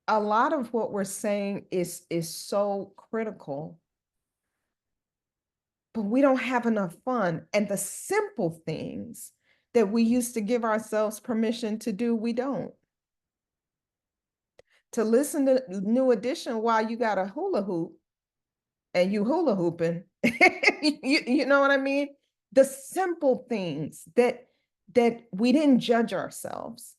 Speaker 4: A lot of what we're saying is so critical, but we don't have enough fun. And the simple things that we used to give ourselves permission to do, we don't. To listen to New Edition while you got a hula hoop and you hula hooping, you know what I mean? The simple things that we didn't judge ourselves.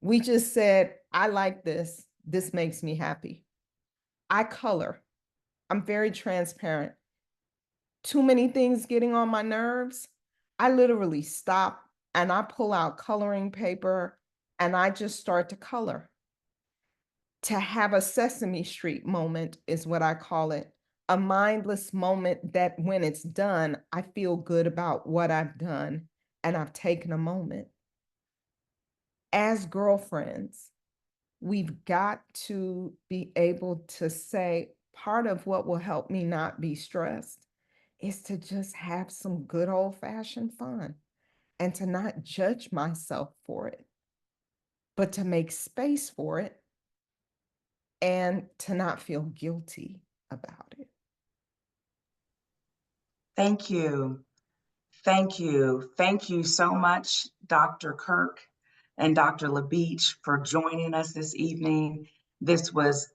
Speaker 4: We just said, I like this. This makes me happy. I color. I'm very transparent. Too many things getting on my nerves. I literally stop and I pull out coloring paper and I just start to color. To have a Sesame Street moment is what I call it. A mindless moment that when it's done, I feel good about what I've done and I've taken a moment. As girlfriends, we've got to be able to say, part of what will help me not be stressed is to just have some good old-fashioned fun and to not judge myself for it, but to make space for it and to not feel guilty about it.
Speaker 3: Thank you. Thank you. Thank you so much, Dr. Kirk and Dr. LaBeach, for joining us this evening. This was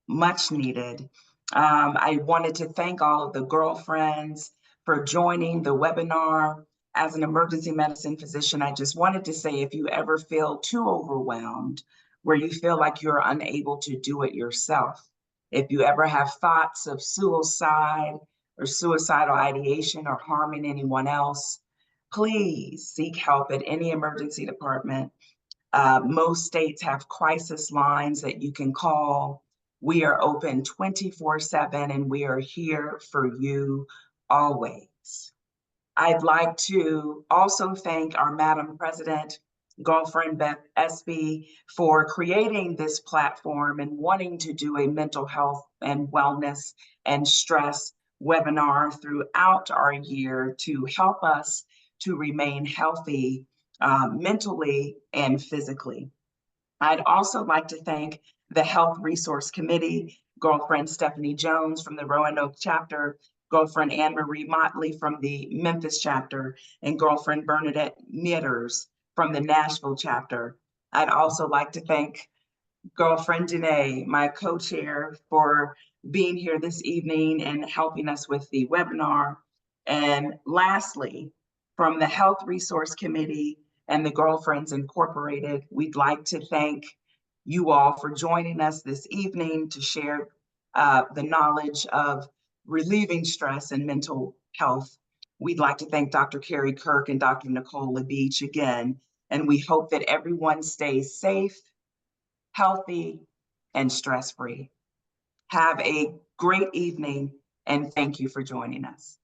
Speaker 3: much needed. I wanted to thank all of the girlfriends for joining the webinar. As an emergency medicine physician, I just wanted to say, if you ever feel too overwhelmed, where you feel like you're unable to do it yourself, if you ever have thoughts of suicide or suicidal ideation or harming anyone else, please seek help at any emergency department. Most states have crisis lines that you can call. We are open 24/7 and we are here for you always. I'd like to also thank our Madam President, girlfriend Beth Espy, for creating this platform and wanting to do a mental health and wellness and stress webinar throughout our year to help us to remain healthy mentally and physically. I'd also like to thank the Health Resource Committee, girlfriend Stephanie Jones from the Roanoke chapter, girlfriend Anne Marie Motley from the Memphis chapter, and girlfriend Bernadette Mitters from the Nashville chapter. I'd also like to thank girlfriend Danae, my co-chair, for being here this evening and helping us with the webinar. And lastly, from the Health Resource Committee and the Girlfriends Incorporated, we'd like to thank you all for joining us this evening to share the knowledge of relieving stress and mental health. We'd like to thank Dr. Carrie Kirk and Dr. Nicole LaBeach again, and we hope that everyone stays safe, healthy, and stress-free. Have a great evening, and thank you for joining us.